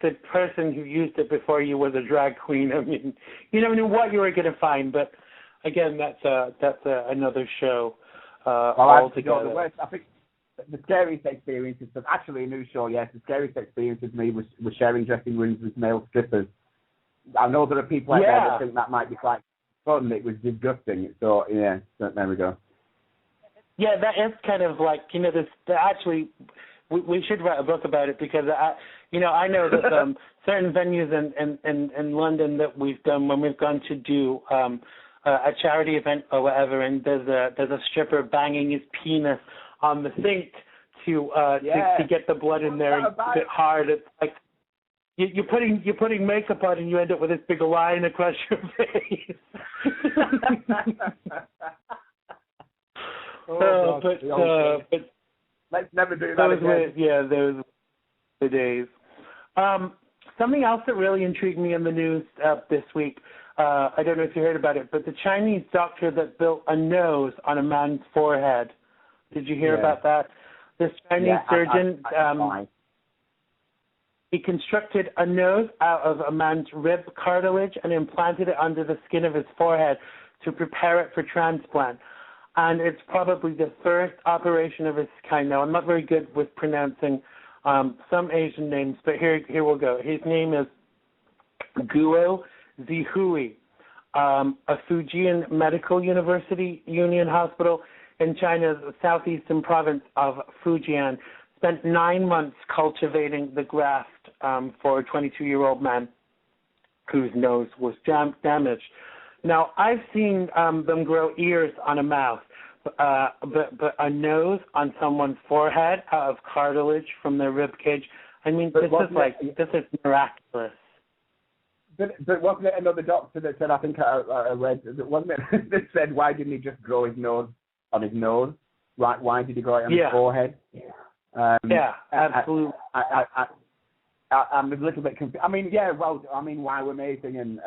the person who used it before you was a drag queen. I mean, you never knew what you were going to find. But again, that's another show altogether. I think the scariest experiences, but actually a new show. Yes, the scariest experience with me was sharing dressing rooms with male strippers. I know there are people out there that think that might be quite fun. It was disgusting. So yeah, there we go. Yeah, that is kind of like, actually, we should write a book about it because, I know that certain venues in London that we've done when we've gone to do a charity event or whatever, and there's a stripper banging his penis on the sink to get the blood in there and get hard. It's like you're putting makeup on and you end up with this big line across your face. But let's never do that again. Those were the days. Something else that really intrigued me in the news this week, I don't know if you heard about it, but the Chinese doctor that built a nose on a man's forehead. Did you hear about that? This Chinese surgeon, he constructed a nose out of a man's rib cartilage and implanted it under the skin of his forehead to prepare it for transplant. And it's probably the first operation of its kind. Now, I'm not very good with pronouncing some Asian names, but here we'll go. His name is Guo Zihui, a Fujian Medical University Union Hospital in China's southeastern province of Fujian. Spent 9 months cultivating the graft for a 22-year-old man whose nose was damaged. Now, I've seen them grow ears on a mouse, but a nose on someone's forehead out of cartilage from their rib cage. I mean, this is miraculous. But wasn't it another doctor that said, I think I read, wasn't it, that said, why didn't he just grow his nose on his nose? Right? Why did he grow it on his forehead? Absolutely. I'm a little bit confused. I mean, why we're amazing and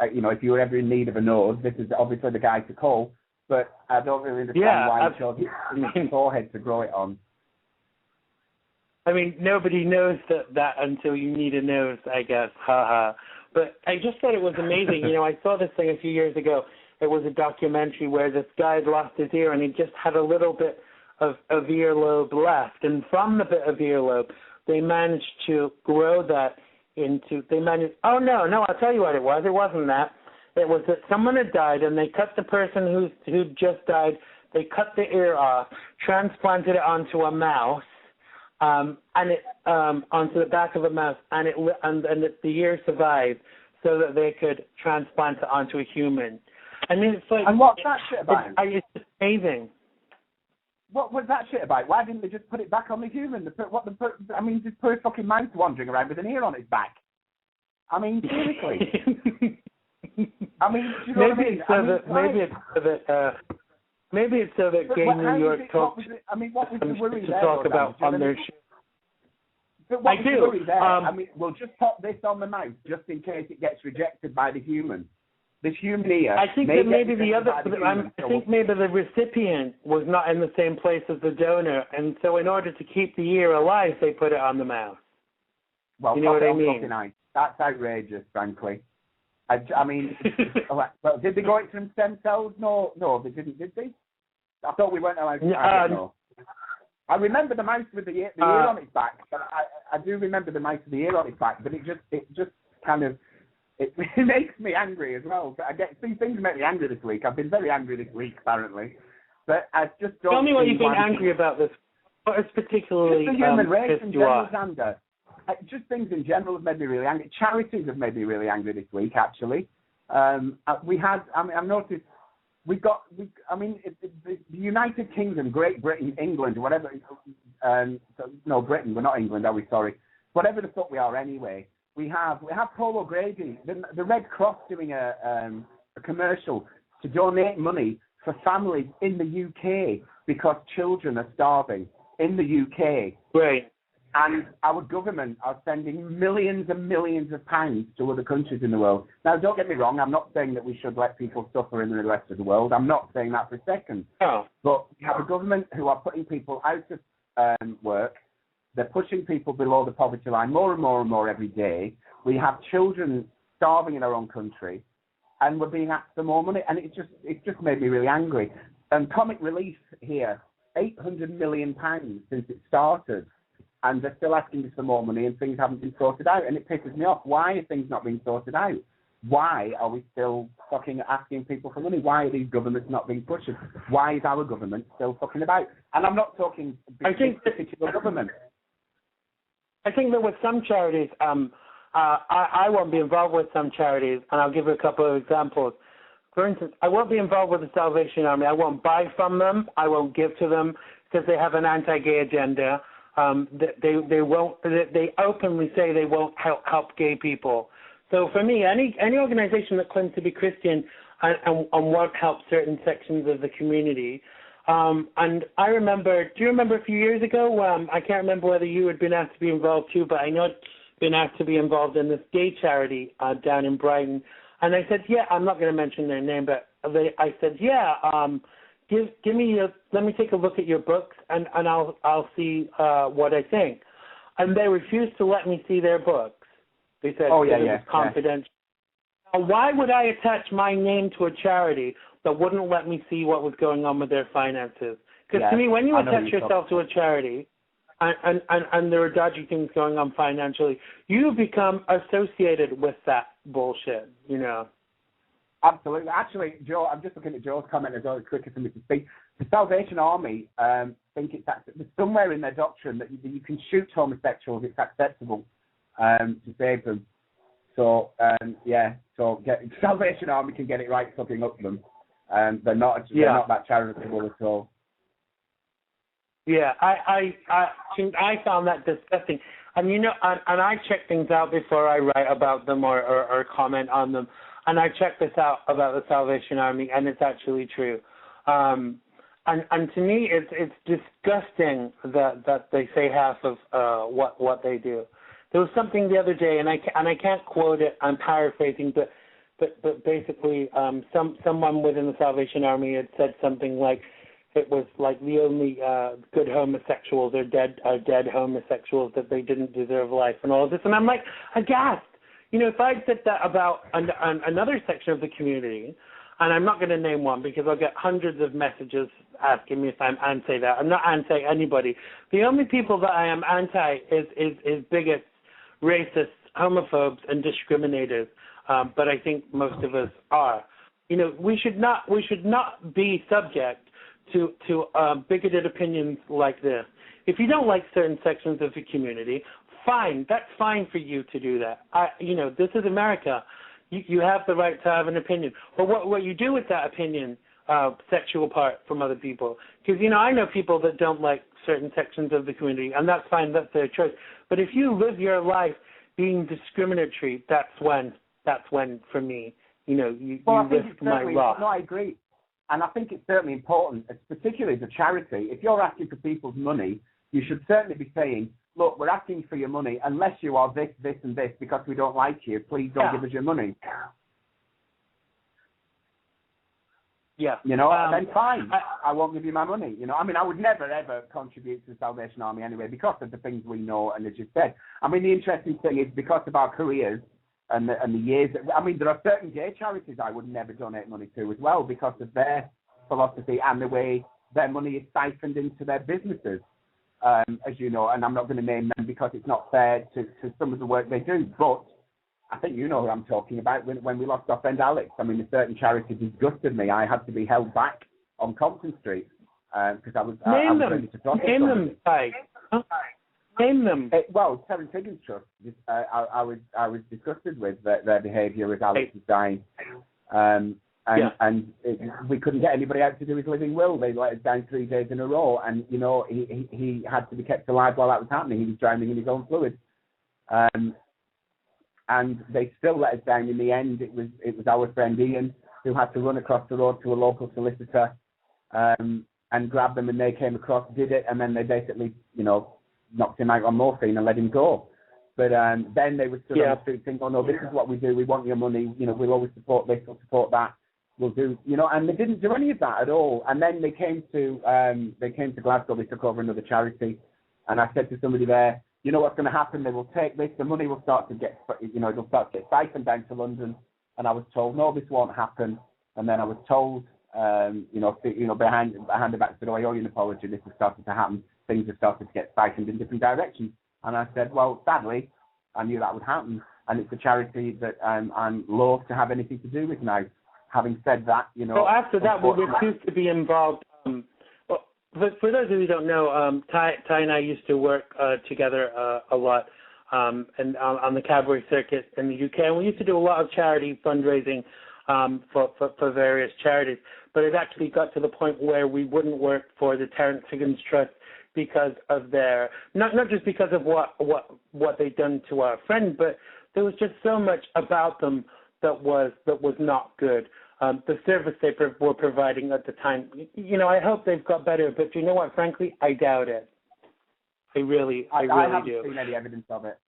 if you were ever in need of a nose, this is obviously the guy to call. But I don't really understand why he chose his forehead to grow it on. I mean, nobody knows that until you need a nose, I guess. Ha. But I just thought it was amazing. I saw this thing a few years ago. It was a documentary where this guy had lost his ear and he just had a little bit of earlobe left. And from the bit of earlobe, they managed to grow that I'll tell you what it was. It wasn't that. It was that someone had died and they cut the person who just died, they cut the ear off, transplanted it onto a mouse, onto the back of a mouse, and the ear survived so that they could transplant it onto a human. I mean, it's like... And what's that shit about? It's just amazing. What was that shit about? Why didn't they just put it back on the human? This poor fucking mouse wandering around with an ear on its back. I mean, seriously. I mean, do you know what I mean? Maybe it's so that Gay New York talks what was the worry to there, talk about on their show. But what was the worry there? We'll just pop this on the mouse just in case it gets rejected by the human. This human ear. I think that maybe maybe the recipient was not in the same place as the donor, and so in order to keep the ear alive, they put it on the mouse. Well, you know what I mean? That's outrageous, frankly. I mean, well, did they go into some stem cells? No, they didn't, did they? I thought we weren't allowed to. I don't know. I remember the mouse with the ear on its back. But I do remember the mouse with the ear on its back, but it just kind of. It makes me angry as well. These things make me angry this week. I've been very angry this week, apparently. But I just don't. Tell me what you've been angry about this. What is particularly just the human race pissed in you general, off? Xander. Just things in general have made me really angry. Charities have made me really angry this week, actually. I've noticed the United Kingdom, Great Britain, England, whatever. No, Britain. We're not England, are we? Sorry. Whatever the fuck we are, anyway. We have Paul O'Grady, the Red Cross, doing a commercial to donate money for families in the UK because children are starving in the UK. Right. And our government are sending millions and millions of pounds to other countries in the world. Now, don't get me wrong. I'm not saying that we should let people suffer in the rest of the world. I'm not saying that for a second. No. But we have a government who are putting people out of work. They're pushing people below the poverty line more and more and more every day. We have children starving in our own country, and we're being asked for more money. And it just made me really angry. And Comic Relief here, £800 million since it started. And they're still asking us for more money, and things haven't been sorted out. And it pisses me off. Why are things not being sorted out? Why are we still fucking asking people for money? Why are these governments not being pushed? Why is our government still fucking about? And I'm not talking particular government. I think that with some charities, I won't be involved with some charities, and I'll give you a couple of examples. For instance, I won't be involved with the Salvation Army. I won't buy from them. I won't give to them because they have an anti-gay agenda. They won't. They openly say they won't help gay people. So for me, any organization that claims to be Christian and won't help certain sections of the community. And I remember. Do you remember a few years ago? I can't remember whether you had been asked to be involved too, but I know I'd been asked to be involved in this gay charity down in Brighton. And I said, yeah, I'm not going to mention their name, but I said, yeah. Let me take a look at your books, and I'll see what I think. And they refused to let me see their books. They said it was confidential. Yeah. Now, why would I attach my name to a charity that wouldn't let me see what was going on with their finances? Because to me, when you attach yourself to a charity and there are dodgy things going on financially, you become associated with that bullshit, you know. Absolutely. Actually, Joe, I'm just looking at Joe's comment as well, it's quicker for me to speak. The Salvation Army think there's somewhere in their doctrine that you can shoot homosexuals, it's acceptable to save them. So, Salvation Army can get it right fucking up them. They're not that charitable at all. Yeah, I found that disgusting. And, you know, and I check things out before I write about them or comment on them. And I checked this out about the Salvation Army, and it's actually true. And to me, it's disgusting that they say half of what they do. There was something the other day, and I can't quote it. I'm paraphrasing, but basically, someone within the Salvation Army had said something like it was like the only good homosexuals are dead homosexuals, that they didn't deserve life and all of this. And I'm like aghast. You know, if I'd said that about another section of the community, and I'm not going to name one because I'll get hundreds of messages asking me if I'm anti that. I'm not anti anybody. The only people that I am anti is bigots, racists, homophobes, and discriminators. But I think most of us are. You know, we should not be subject to bigoted opinions like this. If you don't like certain sections of the community, fine, that's fine for you to do that. You know, this is America. You have the right to have an opinion. But what you do with that opinion sets you apart from other people. Because, I know people that don't like certain sections of the community, and that's fine, that's their choice. But if you live your life being discriminatory, that's when, for me, you risk my life. No, I agree. And I think it's certainly important, particularly as a charity, if you're asking for people's money, you should certainly be saying, look, we're asking for your money unless you are this, this, and this because we don't like you. Please don't give us your money. Yeah. Then fine. I won't give you my money. I would never, ever contribute to the Salvation Army anyway because of the things we know and as you said. The interesting thing is because of our careers and the years. There are certain gay charities I would never donate money to as well because of their philosophy and the way their money is siphoned into their businesses, as you know. And I'm not going to name them because it's not fair to some of the work they do. But I think you know who I'm talking about when we lost our friend Alex. A certain charity disgusted me. I had to be held back on Compton Street because I was ready to protest. Name them, Ty. Name them. Terence Higgins Trust. I was disgusted with their behaviour as Alex was dying. We couldn't get anybody out to do his living will. They let us down 3 days in a row, and he had to be kept alive while that was happening. He was drowning in his own fluids. And they still let us down in the end. It was our friend Ian who had to run across the road to a local solicitor and grab them, and they came across, did it, and then they basically, knocked him out on morphine and let him go. But then they were still on the street saying, oh no, this is what we do, we want your money, we'll always support this, we'll support that, we'll do, and they didn't do any of that at all. And then they came to Glasgow, they took over another charity, and I said to somebody there, you know what's going to happen? They will take this. The money will start to get, it'll start to get siphoned down to London. And I was told, no, this won't happen. And then I was told, behind the back, said, oh, I owe you an apology. This has started to happen. Things have started to get siphoned in different directions. And I said, well, sadly, I knew that would happen. And it's a charity that I'm loath to have anything to do with now. Having said that, So after that, we refused to be involved. But for those of you who don't know, Ty and I used to work together a lot and on the cabaret circuit in the UK. And we used to do a lot of charity fundraising for various charities. But it actually got to the point where we wouldn't work for the Terence Higgins Trust because of their, not just because of what they'd done to our friend, but there was just so much about them that was not good. The service they were providing at the time, I hope they've got better, but you know what, frankly, I doubt it. I really do. I haven't seen any evidence of it.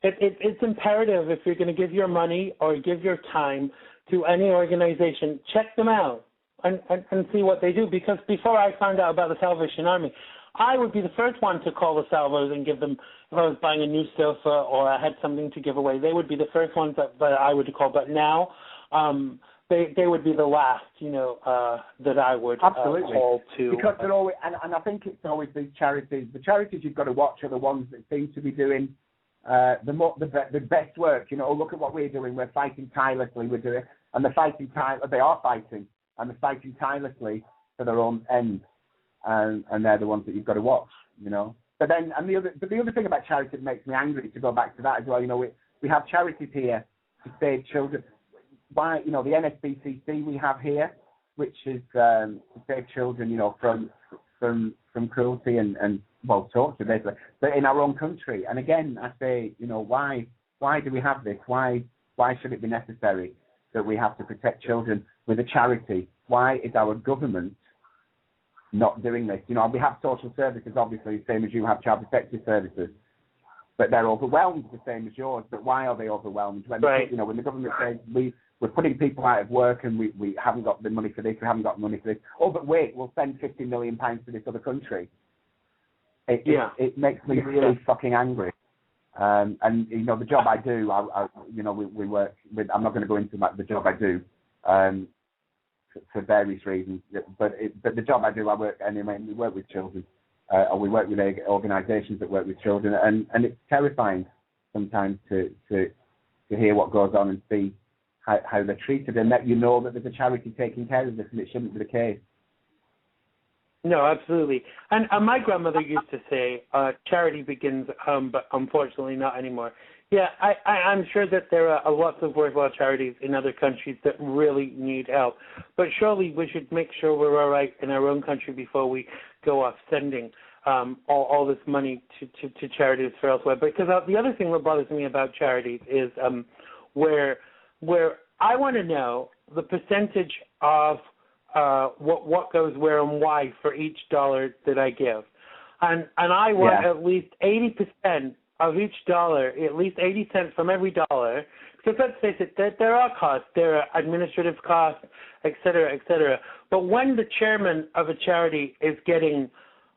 It's imperative if you're going to give your money or give your time to any organization, check them out and see what they do. Because before I found out about the Salvation Army, I would be the first one to call the Salvos and give them, if I was buying a new sofa or I had something to give away, they would be the first ones that I would call. But now, they would be the last, that I would call to. Because they're always, and I think it's always these charities. The charities you've got to watch are the ones that seem to be doing the best work. Look at what we're doing. We're fighting tirelessly. They are fighting, and they're fighting tirelessly for their own end, and they're the ones that you've got to watch. But then, the other thing about charity that makes me angry, to go back to that as well. We have charities here to save children. Why, the NSBCC we have here, which is to save children, from cruelty and torture, basically, but in our own country. And again, I say, why do we have this? Why should it be necessary that we have to protect children with a charity? Why is our government not doing this? We have social services, obviously, the same as you have child protective services, but they're overwhelmed the same as yours. But why are they overwhelmed? When when the government says we're putting people out of work and we haven't got the money for this, we haven't got money for this. Oh, but wait, we'll send £50 million to this other country. It makes me really fucking angry. And the job I do, we work with. I'm not going to go into the job I do for various reasons. But the job I do, I work anyway. We work with children, or we work with organisations that work with children, and it's terrifying sometimes to hear what goes on and see how they're treated, and that that there's a charity taking care of this, and it shouldn't be the case. No, absolutely. And my grandmother used to say, charity begins at home, but unfortunately not anymore. Yeah, I'm sure that there are lots of worthwhile charities in other countries that really need help. But surely we should make sure we're all right in our own country before we go off sending all this money to charities for elsewhere. Because the other thing that bothers me about charities is where I want to know the percentage of what goes where and why for each dollar that I give. And I want at least 80% of each dollar, at least 80 cents from every dollar, because let's face it, there are costs, there are administrative costs, et cetera, et cetera. But when the chairman of a charity is getting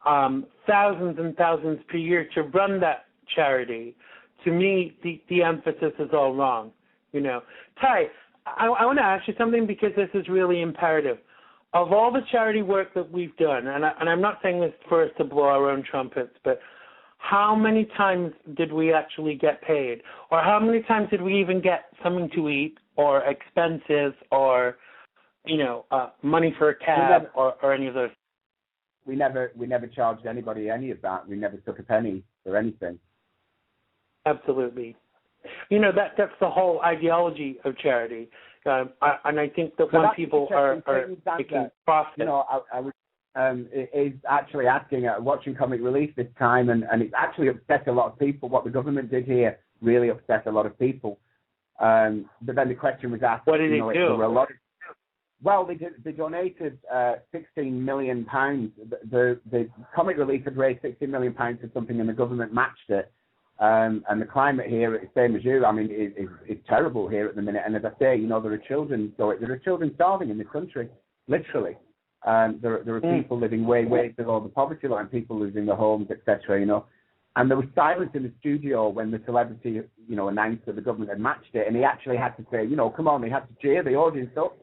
thousands and thousands per year to run that charity, to me, the emphasis is all wrong. You know, Ty, I want to ask you something because this is really imperative. Of all the charity work that we've done, and I'm not saying this for us to blow our own trumpets, but how many times did we actually get paid? Or how many times did we even get something to eat or expenses or, money for a cab or any of those? We never charged anybody any of that. We never took a penny for anything. Absolutely. That's the whole ideology of charity. And I think that when people are making profit. I was is actually asking, watching Comic Relief this time, and it actually upset a lot of people. What the government did here really upset a lot of people. But then the question was asked, what did they do? There were a lot of, well, they donated £16 million. The Comic Relief had raised £16 million for something, and the government matched it. And the climate here, same as you, I mean, is terrible here at the minute. And as I say, there are children starving in this country, literally. There are people living way below the poverty line, people losing their homes, etc. And there was silence in the studio when the celebrity, announced that the government had matched it, and he actually had to say, come on, he had to cheer the audience up.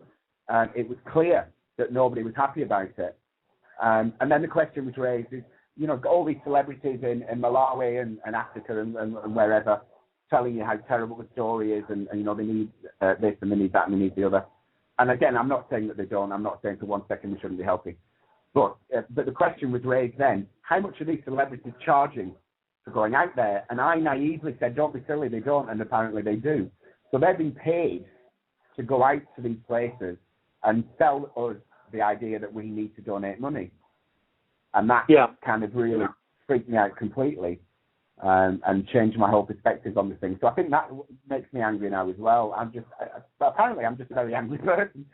It was clear that nobody was happy about it. And then the question was raised: is all these celebrities in Malawi and Africa and wherever telling you how terrible the story is, and they need this and they need that and they need the other. And again, I'm not saying that they don't. I'm not saying for 1 second we shouldn't be helping. But the question was raised then, how much are these celebrities charging for going out there? And I naively said, don't be silly, they don't, and apparently they do. So they're being paid to go out to these places and sell us the idea that we need to donate money. And that kind of really freaked me out completely and changed my whole perspective on the thing. So I think that makes me angry now as well. Apparently I'm just a very angry person.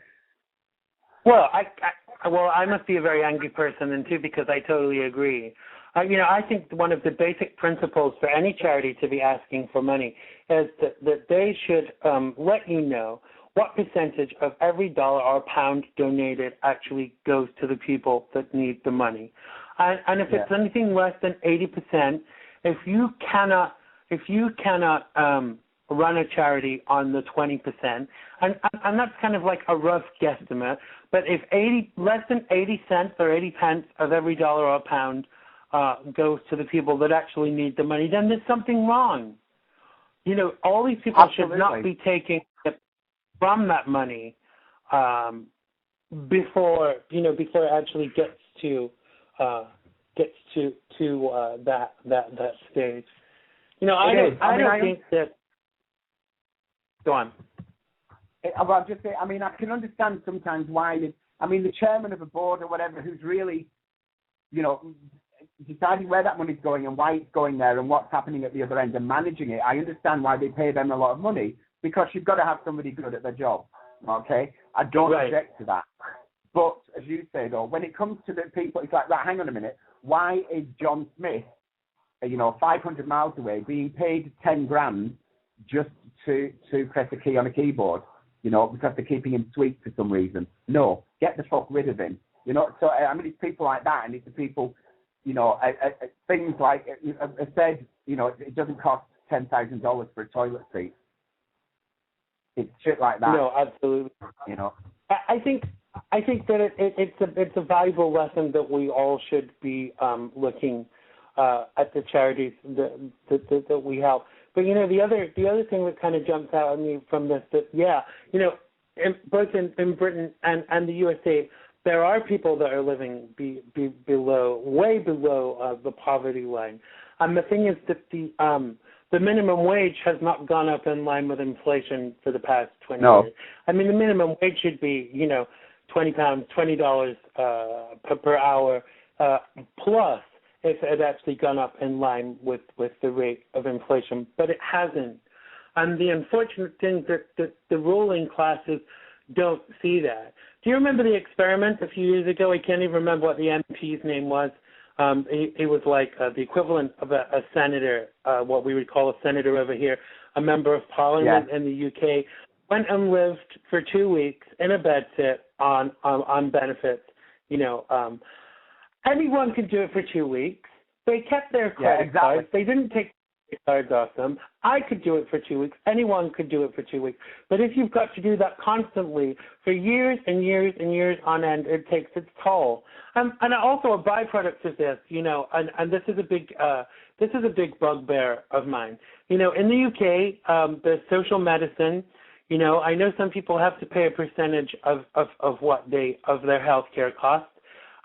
Well, I must be a very angry person then too, because I totally agree. I think one of the basic principles for any charity to be asking for money is that they should let you know what percentage of every dollar or pound donated actually goes to the people that need the money. And if it's anything less than 80%, if you cannot run a charity on the 20%, and that's kind of like a rough guesstimate, but if less than 80 cents or 80 pence of every dollar or pound goes to the people that actually need the money, then there's something wrong. All these people should not be taking from that money before it actually gets to that stage. I don't think that. Go on. I'll just say, I can understand sometimes why. The chairman of a board or whatever, who's really, deciding where that money's going and why it's going there and what's happening at the other end and managing it. I understand why they pay them a lot of money, because you've got to have somebody good at their job. Okay, I don't object to that. But as you say, though, when it comes to the people, it's like, right, hang on a minute. Why is John Smith, 500 miles away, being paid 10 grand just to press a key on a keyboard? Because they're keeping him sweet for some reason. No, get the fuck rid of him. So it's people like that, and it's the people, things like I said, it doesn't cost $10,000 for a toilet seat. It's shit like that. No, absolutely. I think that it's a valuable lesson that we all should be looking at the charities that we help. But the other thing that kind of jumps out at me from this, both in Britain and the USA, there are people that are living way below the poverty line. And the thing is that the minimum wage has not gone up in line with inflation for the past 20 No. years. I mean, the minimum wage should be, £20, $20 per hour plus if it had actually gone up in line with the rate of inflation, but it hasn't. And the unfortunate thing that the ruling classes don't see that. Do you remember the experiment a few years ago? I can't even remember what the MP's name was. He was like the equivalent of a senator, what we would call a senator over here, a member of parliament in the UK, went and lived for 2 weeks in a bedsit on benefits. Anyone could do it for 2 weeks. They kept their credit cards. They didn't take cards off them. I could do it for 2 weeks. Anyone could do it for 2 weeks. But if you've got to do that constantly for years and years and years on end, it takes its toll. And also a byproduct of this, and this is a big bugbear of mine. In the UK, the social medicine, I know some people have to pay a percentage of their health care costs.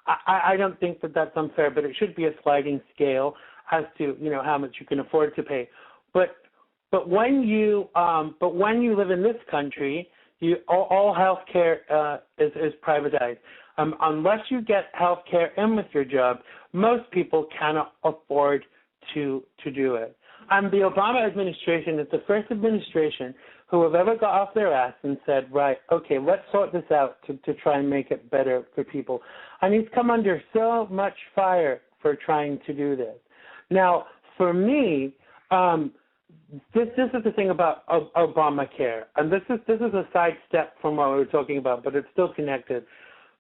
I don't think that that's unfair, but it should be a sliding scale as to how much you can afford to pay. But when you live in this country, all health care is privatized. Unless you get health care in with your job, most people cannot afford to do it. And the Obama administration is the first administration who have ever got off their ass and said, right, okay, let's sort this out to try and make it better for people. And he's come under so much fire for trying to do this. Now, for me, this is the thing about Obamacare, and this is a sidestep from what we were talking about, but it's still connected.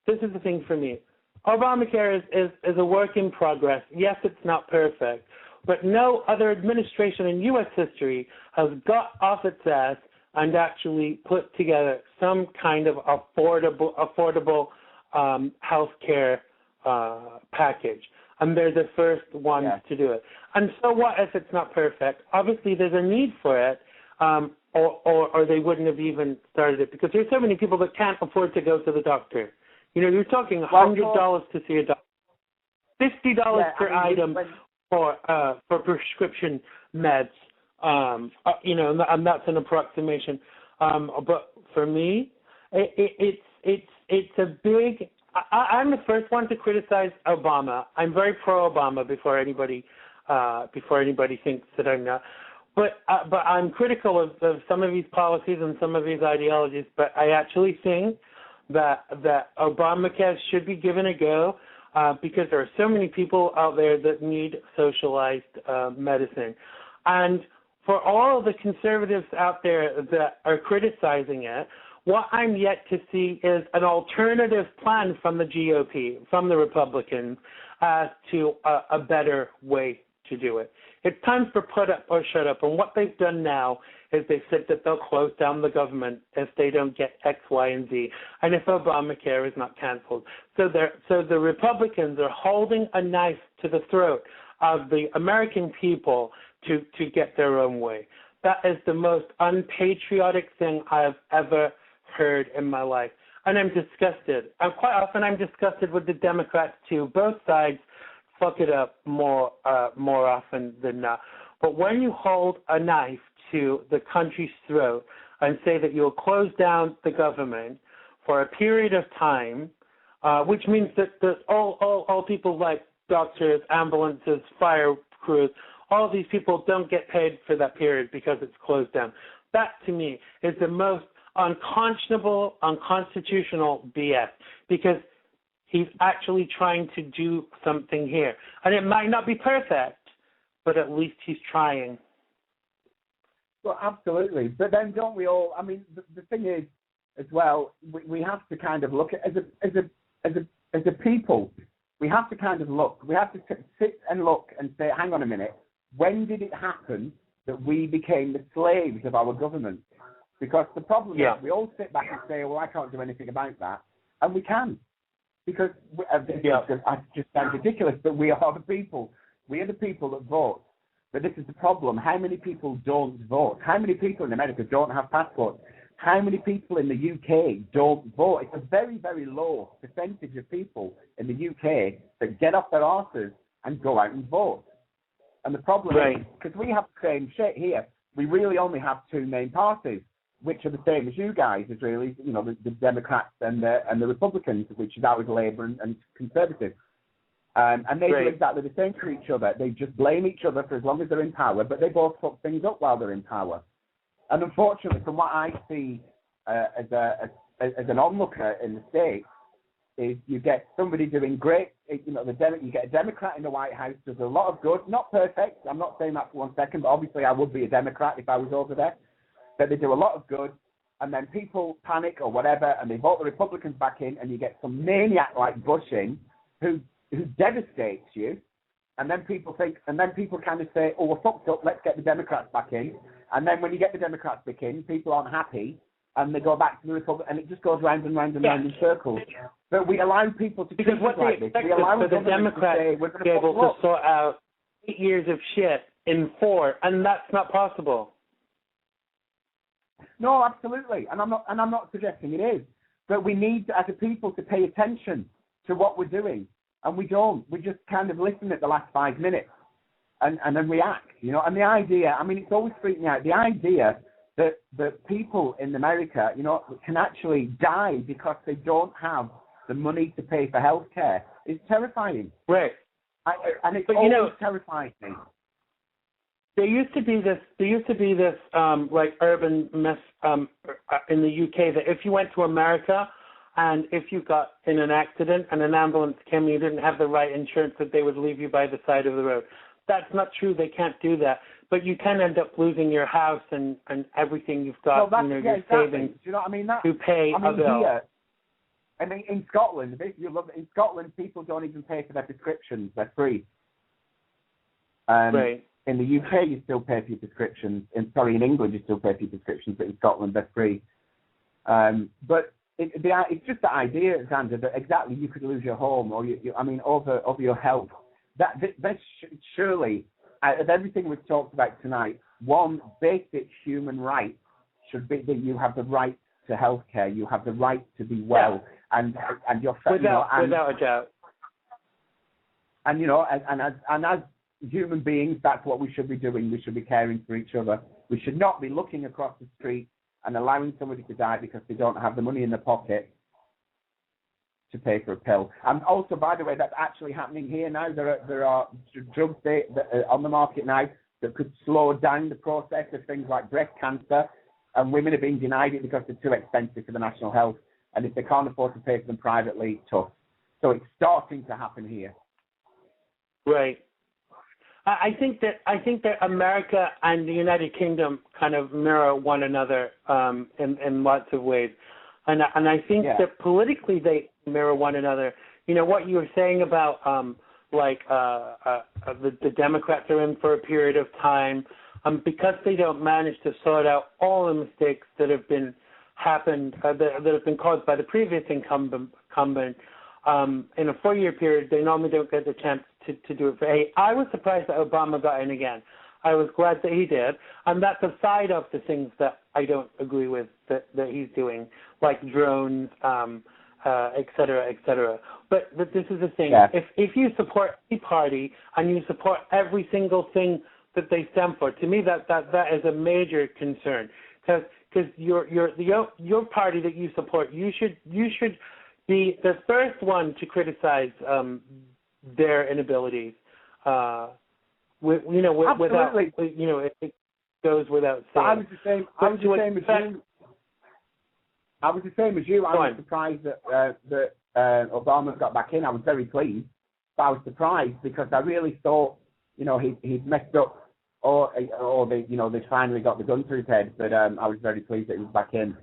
This is the thing for me. Obamacare is a work in progress. Yes, it's not perfect, but no other administration in U.S. history has got off its ass and actually put together some kind of affordable health care package. And they're the first ones to do it. And so what if it's not perfect? Obviously, there's a need for it, or they wouldn't have even started it, because there's so many people that can't afford to go to the doctor. You're talking $100 to see a doctor, $50 per item for prescription meds. And that's an approximation. But for me, it's a big. I'm the first one to criticize Obama. I'm very pro-Obama before anybody thinks that I'm not. But I'm critical of some of these policies and some of these ideologies. But I actually think that Obamacare should be given a go because there are so many people out there that need socialized medicine. And for all the conservatives out there that are criticizing it, what I'm yet to see is an alternative plan from the GOP, from the Republicans, as to a better way to do it. It's time for put up or shut up. And what they've done now is they've said that they'll close down the government if they don't get X, Y, and Z, and if Obamacare is not canceled. So the Republicans are holding a knife to the throat of the American people to get their own way. That is the most unpatriotic thing I've ever heard in my life. And I'm disgusted. And quite often I'm disgusted with the Democrats too. Both sides fuck it up more often than not. But when you hold a knife to the country's throat and say that you'll close down the government for a period of time, which means that all people like doctors, ambulances, fire crews, all of these people don't get paid for that period because it's closed down. That, to me, is the most unconscionable, unconstitutional BS, because he's actually trying to do something here. And it might not be perfect, but at least he's trying. Well, absolutely. But then don't we all, I mean, the thing is, as well, we have to kind of look at, as a people, we have to kind of look. We have to sit and look and say, hang on a minute, when did it happen that we became the slaves of our government? Because the problem is we all sit back and say, well, I can't do anything about that. And we can. Because I just sound ridiculous, but we are the people. We are the people that vote. But this is the problem. How many people don't vote? How many people in America don't have passports? How many people in the UK don't vote? It's a very, very low percentage of people in the UK that get off their arses and go out and vote. And the problem is, because we have the same shit here, we really only have two main parties, which are the same as you guys, is really, the Democrats and the Republicans, which is always Labour and Conservative. And they do exactly the same to each other. They just blame each other for as long as they're in power, but they both fuck things up while they're in power. And unfortunately, from what I see as an onlooker in the States, is you get somebody doing great, you get a Democrat in the White House, does a lot of good, not perfect, I'm not saying that for 1 second, but obviously I would be a Democrat if I was over there, but they do a lot of good, and then people panic or whatever, and they vote the Republicans back in, and you get some maniac like Bush in, who devastates you, and then people kind of say, oh, we're fucked up, let's get the Democrats back in, and then when you get the Democrats back in, people aren't happy, and they go back to the Republic, and it just goes round and round and round in circles. But we allow people to treat us like this. We allow the Democrats to be able to sort out 8 years of shit in 4, and that's not possible. No, absolutely, and I'm not suggesting it is. But we need, as a people, to pay attention to what we're doing, and we don't. We just kind of listen at the last 5 minutes, and then react. And the idea, it's always freaked me out. The idea that people in America, can actually die because they don't have the money to pay for health care is terrifying. Right. And it always terrifies me. There used to be this like urban myth in the UK that if you went to America and if you got in an accident and an ambulance came and you didn't have the right insurance, that they would leave you by the side of the road. That's not true. They can't do that. But you can end up losing your house and everything you've got, your savings. Do you know what I mean? To pay a bill. Here, in Scotland, in Scotland, people don't even pay for their prescriptions. They're free. Right. In the UK, you still pay for your prescriptions. In England, you still pay for your prescriptions, but in Scotland, they're free. But it's just the idea, Xander, that exactly you could lose your home or over your health. That's surely, out of everything we've talked about tonight, one basic human right should be that you have the right to health care. You have the right to be well, and your without a doubt. And as human beings, that's what we should be doing. We should be caring for each other. We should not be looking across the street and allowing somebody to die because they don't have the money in their pocket to pay for a pill. And also, by the way, that's actually happening here now. There are drugs that are on the market now that could slow down the process of things like breast cancer, and women are being denied it because they're too expensive for the national health, and if they can't afford to pay for them privately, tough. So it's starting to happen here. Right. I think that America and the United Kingdom kind of mirror one another in lots of ways. And I think that politically they mirror one another. What you were saying about the Democrats are in for a period of time because they don't manage to sort out all the mistakes that have been caused by the previous incumbent. In a 4-year period, they normally don't get the chance to do it for 8. I was surprised that Obama got in again. I was glad that he did, and that's aside of the things that I don't agree with that he's doing, like drones, et cetera, et cetera. But this is the thing. Yeah. If you support a party and you support every single thing that they stand for, to me that is a major concern. Because your party that you support, you should be the first one to criticize their inabilities. Absolutely. It goes without saying. I was the same as you. I was surprised that Obama got back in. I was very pleased, but I was surprised because I really thought, he'd messed up, or they finally got the gun to his head. But I was very pleased that he was back in.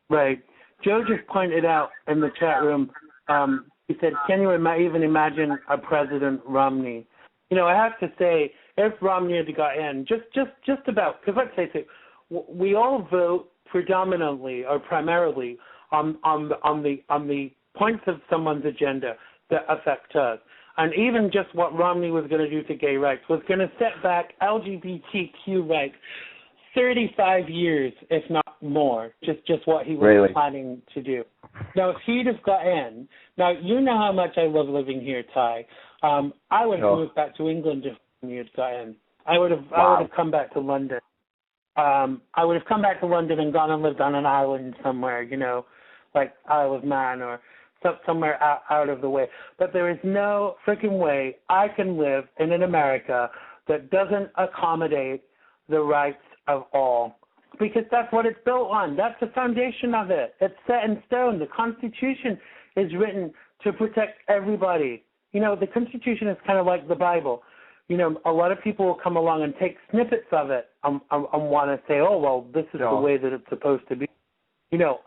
Right. Joe just pointed out in the chat room. He said, "Can you even imagine a President Romney?" I have to say, if Romney had got in, just about, because let's face it, we all vote predominantly or primarily on the points of someone's agenda that affect us. And even just what Romney was going to do to gay rights was going to set back LGBTQ rights 35 years, if not more, just what he was Really? planning to do. Now, if he'd have got in, now you know how much I love living here, Ty. I would have moved back to England if he had got in. I would have come back to London. I would have come back to London and gone and lived on an island somewhere, you know, like Isle of Man or somewhere out of the way. But there is no freaking way I can live in an America that doesn't accommodate the rights of all, because that's what it's built on. That's the foundation of it. It's set in stone. The Constitution is written to protect everybody. You know, the Constitution is kind of like the Bible. You know, a lot of people will come along and take snippets of it and want to say, oh, well, this is the way that it's supposed to be. You know,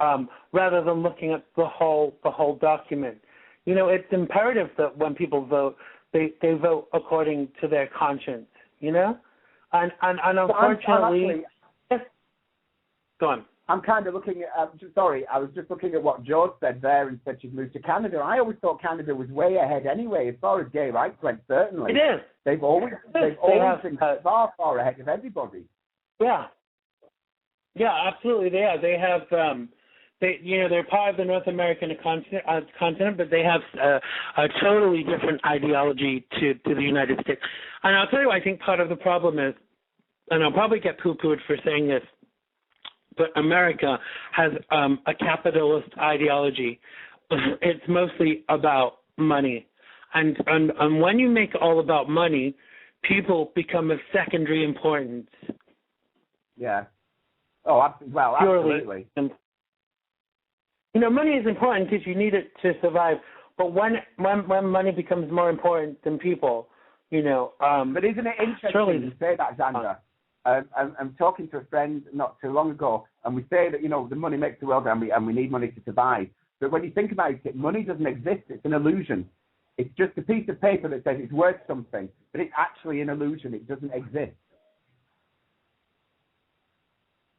rather than looking at the whole document. You know, it's imperative that when people vote, they vote according to their conscience, you know? And unfortunately, go on. I'm kind of looking at, I was just looking at what George said there and said she's moved to Canada. I always thought Canada was way ahead anyway, as far as gay rights went, certainly. It is. They've always been far ahead of everybody. Yeah. Yeah, absolutely. They are. They have, they're part of the North American continent, but they have a totally different ideology to the United States. And I'll tell you what I think part of the problem is, and I'll probably get poo-pooed for saying this, but America has a capitalist ideology. It's mostly about money. And when you make it all about money, people become of secondary importance. Yeah. Oh, well, absolutely. You know, money is important because you need it to survive. But when money becomes more important than people, you know. But isn't it interesting to say that, Xander? I'm talking to a friend not too long ago, and we say that, you know, the money makes the world and we need money to survive. But when you think about it, money doesn't exist. It's an illusion. It's just a piece of paper that says it's worth something, but it's actually an illusion. It doesn't exist.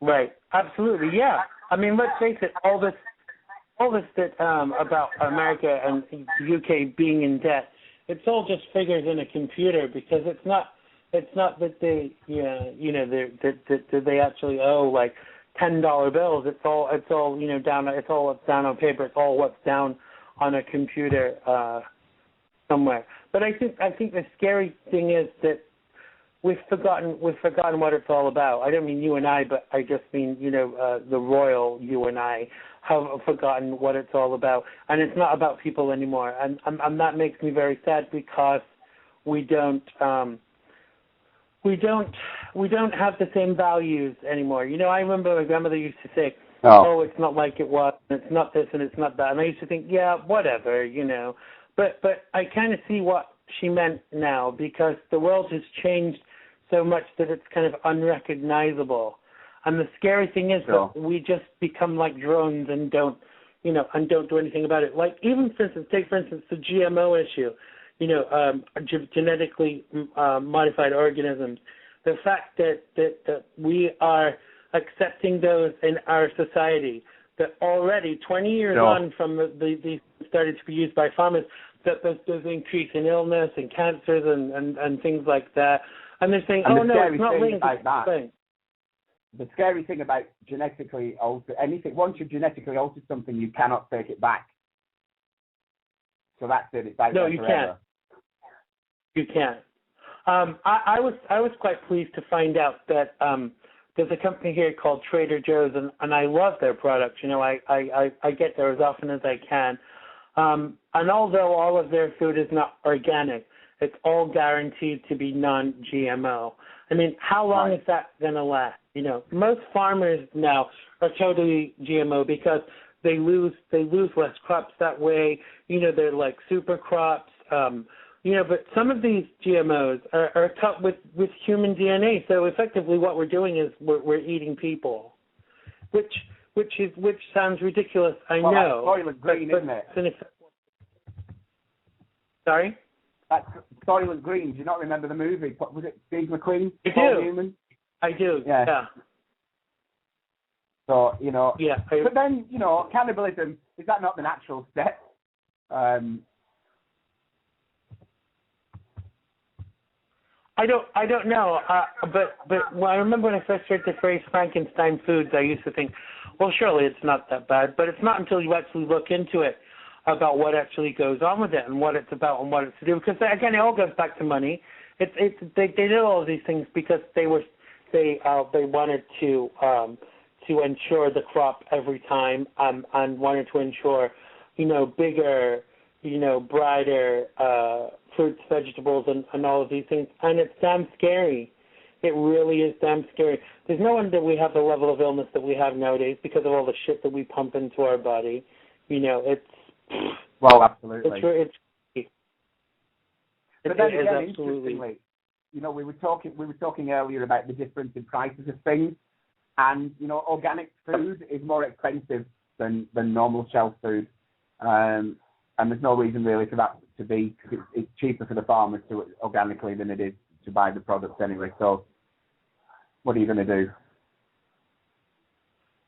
Right. Absolutely. Yeah. I mean, let's face it. All this that about America and the UK being in debt, it's all just figures in a computer, because it's not that they that they actually owe like $10 bills. It's all you know down. It's all what's down on paper. It's all what's down on a computer somewhere. But I think the scary thing is that we've forgotten what it's all about. I don't mean you and I, but I just mean, you know, the royal you and I have forgotten what it's all about, and it's not about people anymore. And that makes me very sad, because we don't have the same values anymore. You know, I remember my grandmother used to say, "Oh, it's not like it was, and it's not this, and it's not that." And I used to think, yeah, whatever, you know. But I kind of see what she meant now, because the world has changed so much that it's kind of unrecognizable. And the scary thing is that we just become like drones and don't do anything about it. Like, even for instance, take for instance the GMO issue, you know, genetically modified organisms. The fact that we are accepting those in our society, that already 20 years on from these started to be used by farmers, that there's an increase in illness and cancers and things like that. And they're saying, oh, no, it's not linked to that thing. The scary thing about genetically altered anything, once you've genetically altered something, you cannot take it back. So that's it. It's out there forever. You can't. I was quite pleased to find out that there's a company here called Trader Joe's, and I love their products. You know, I get there as often as I can. And although all of their food is not organic, it's all guaranteed to be non-GMO. I mean, how long is that going to last? You know, most farmers now are totally GMO because they lose less crops that way. You know, they're like super crops. You know, but some of these GMOs are cut with human DNA. So effectively, what we're doing is we're eating people, which sounds ridiculous. I know. That's Soylent Green, isn't it? Sorry? That's Soylent Green. Do you not remember the movie? What was it? Steve McQueen? I do. Newman? I do. Yeah. So, you know. Yeah. But then, you know, cannibalism, is that not the natural step? I don't know. But I remember when I first heard the phrase Frankenstein foods, I used to think, well, surely it's not that bad. But it's not until you actually look into it about what actually goes on with it and what it's about and what it's to do. Because again, it all goes back to money. They did all of these things because they wanted to ensure the crop every time and wanted to ensure, bigger, brighter fruits, vegetables, and all of these things. And it's damn scary. It really is damn scary. There's no wonder we have the level of illness that we have nowadays because of all the shit that we pump into our body. It's well, absolutely. But then again, interestingly, we were talking earlier about the difference in prices of things, and organic food is more expensive than normal shelf food, and there's no reason really for that to be. Cause it's cheaper for the farmers to organically than it is to buy the products anyway. So, what are you going to do?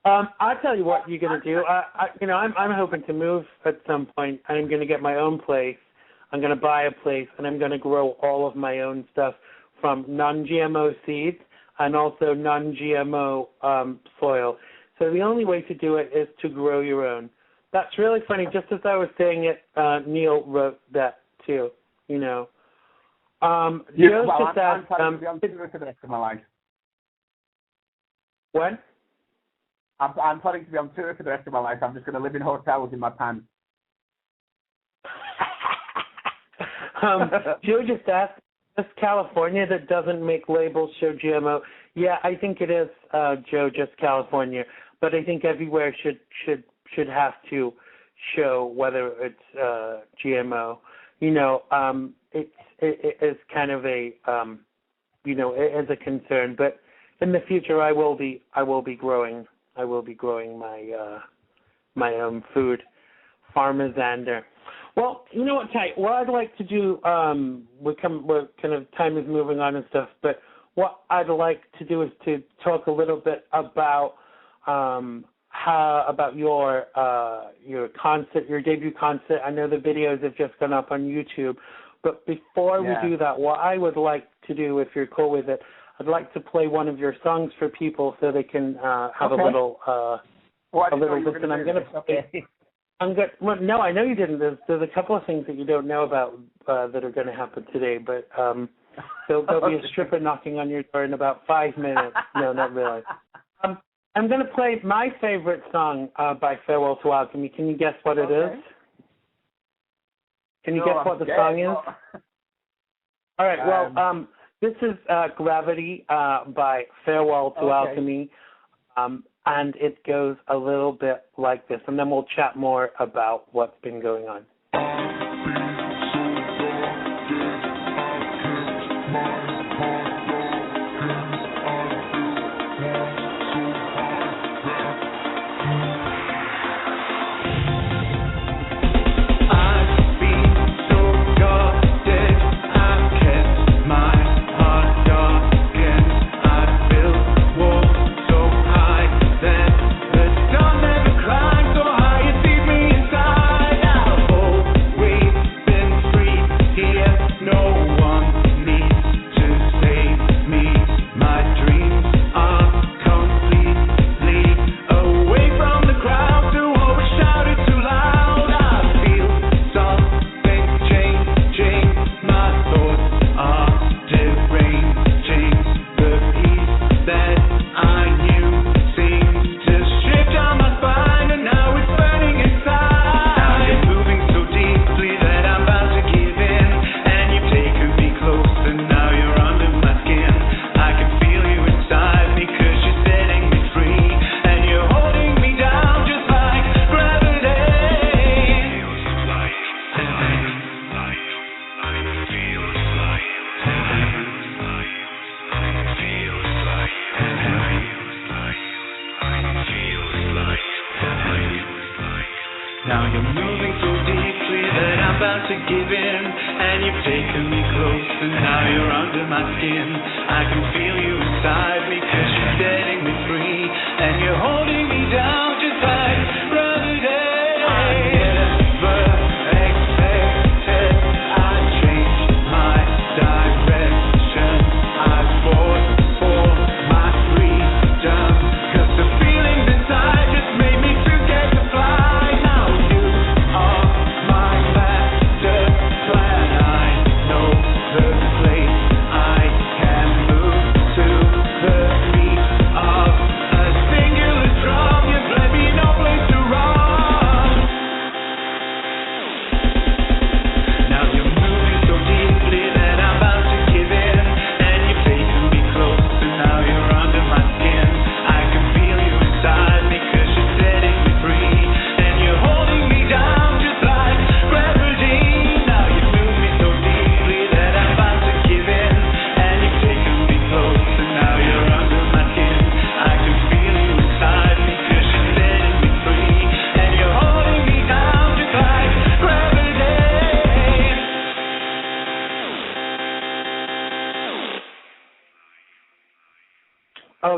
I'll tell you what you're going to do. I'm hoping to move at some point. I'm going to get my own place. I'm going to buy a place, and I'm going to grow all of my own stuff from non-GMO seeds and also non-GMO soil. So the only way to do it is to grow your own. That's really funny. Just as I was saying it, Neil wrote that too. I'm planning to be on tour for the rest of my life. What? I'm planning to be on tour for the rest of my life. I'm just going to live in hotels in my pants. Joe just asked, is California that doesn't make labels show GMO? Yeah, I think it is, Joe, just California. But I think everywhere should have to show whether it's GMO. It is kind of a it is a concern. But in the future, I will be growing my own food. Farmer Xander. Well, you know what, Ty? What I'd like to do, we're kind of time is moving on and stuff, but what I'd like to do is to talk a little bit about about your concert, your debut concert. I know the videos have just gone up on YouTube, but before we do that, what I would like to do, if you're cool with it, I'd like to play one of your songs for people so they can have a little listen. I'm going to play. Well, no, I know you didn't. There's a couple of things that you don't know about that are going to happen today, but there'll be a stripper knocking on your door in about 5 minutes. No, not really. I'm going to play my favorite song by Farewell to Alchemy. Can you guess what it is? Can you guess what the song is? All right, well, this is Gravity by Farewell to Alchemy. And it goes a little bit like this, and then we'll chat more about what's been going on. Now you're moving so deeply that I'm about to give in, and you've taken me close, and now you're under my skin. I can feel you inside me, 'cause you're setting me free, and you're holding me down just like gravity. I never expected I'd change my direction.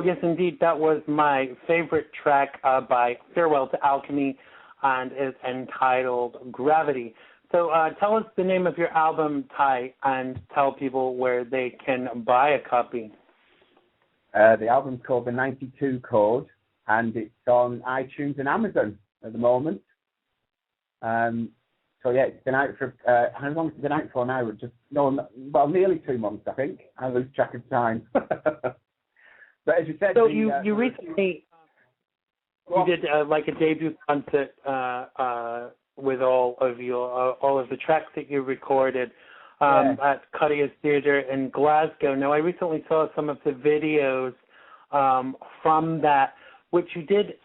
yes, indeed. That was my favorite track by Farewell to Alchemy, and is entitled Gravity. So tell us the name of your album, Ty, and tell people where they can buy a copy. The album's called The 92 Code, and it's on iTunes and Amazon at the moment. So yeah, it's been out for, how long has it been out for now? Nearly 2 months, I think. I lose track of time. But as you said... So you recently, you did like a debut concert with all of the tracks that you recorded at Cuddy's Theatre in Glasgow. Now, I recently saw some of the videos from that, which you did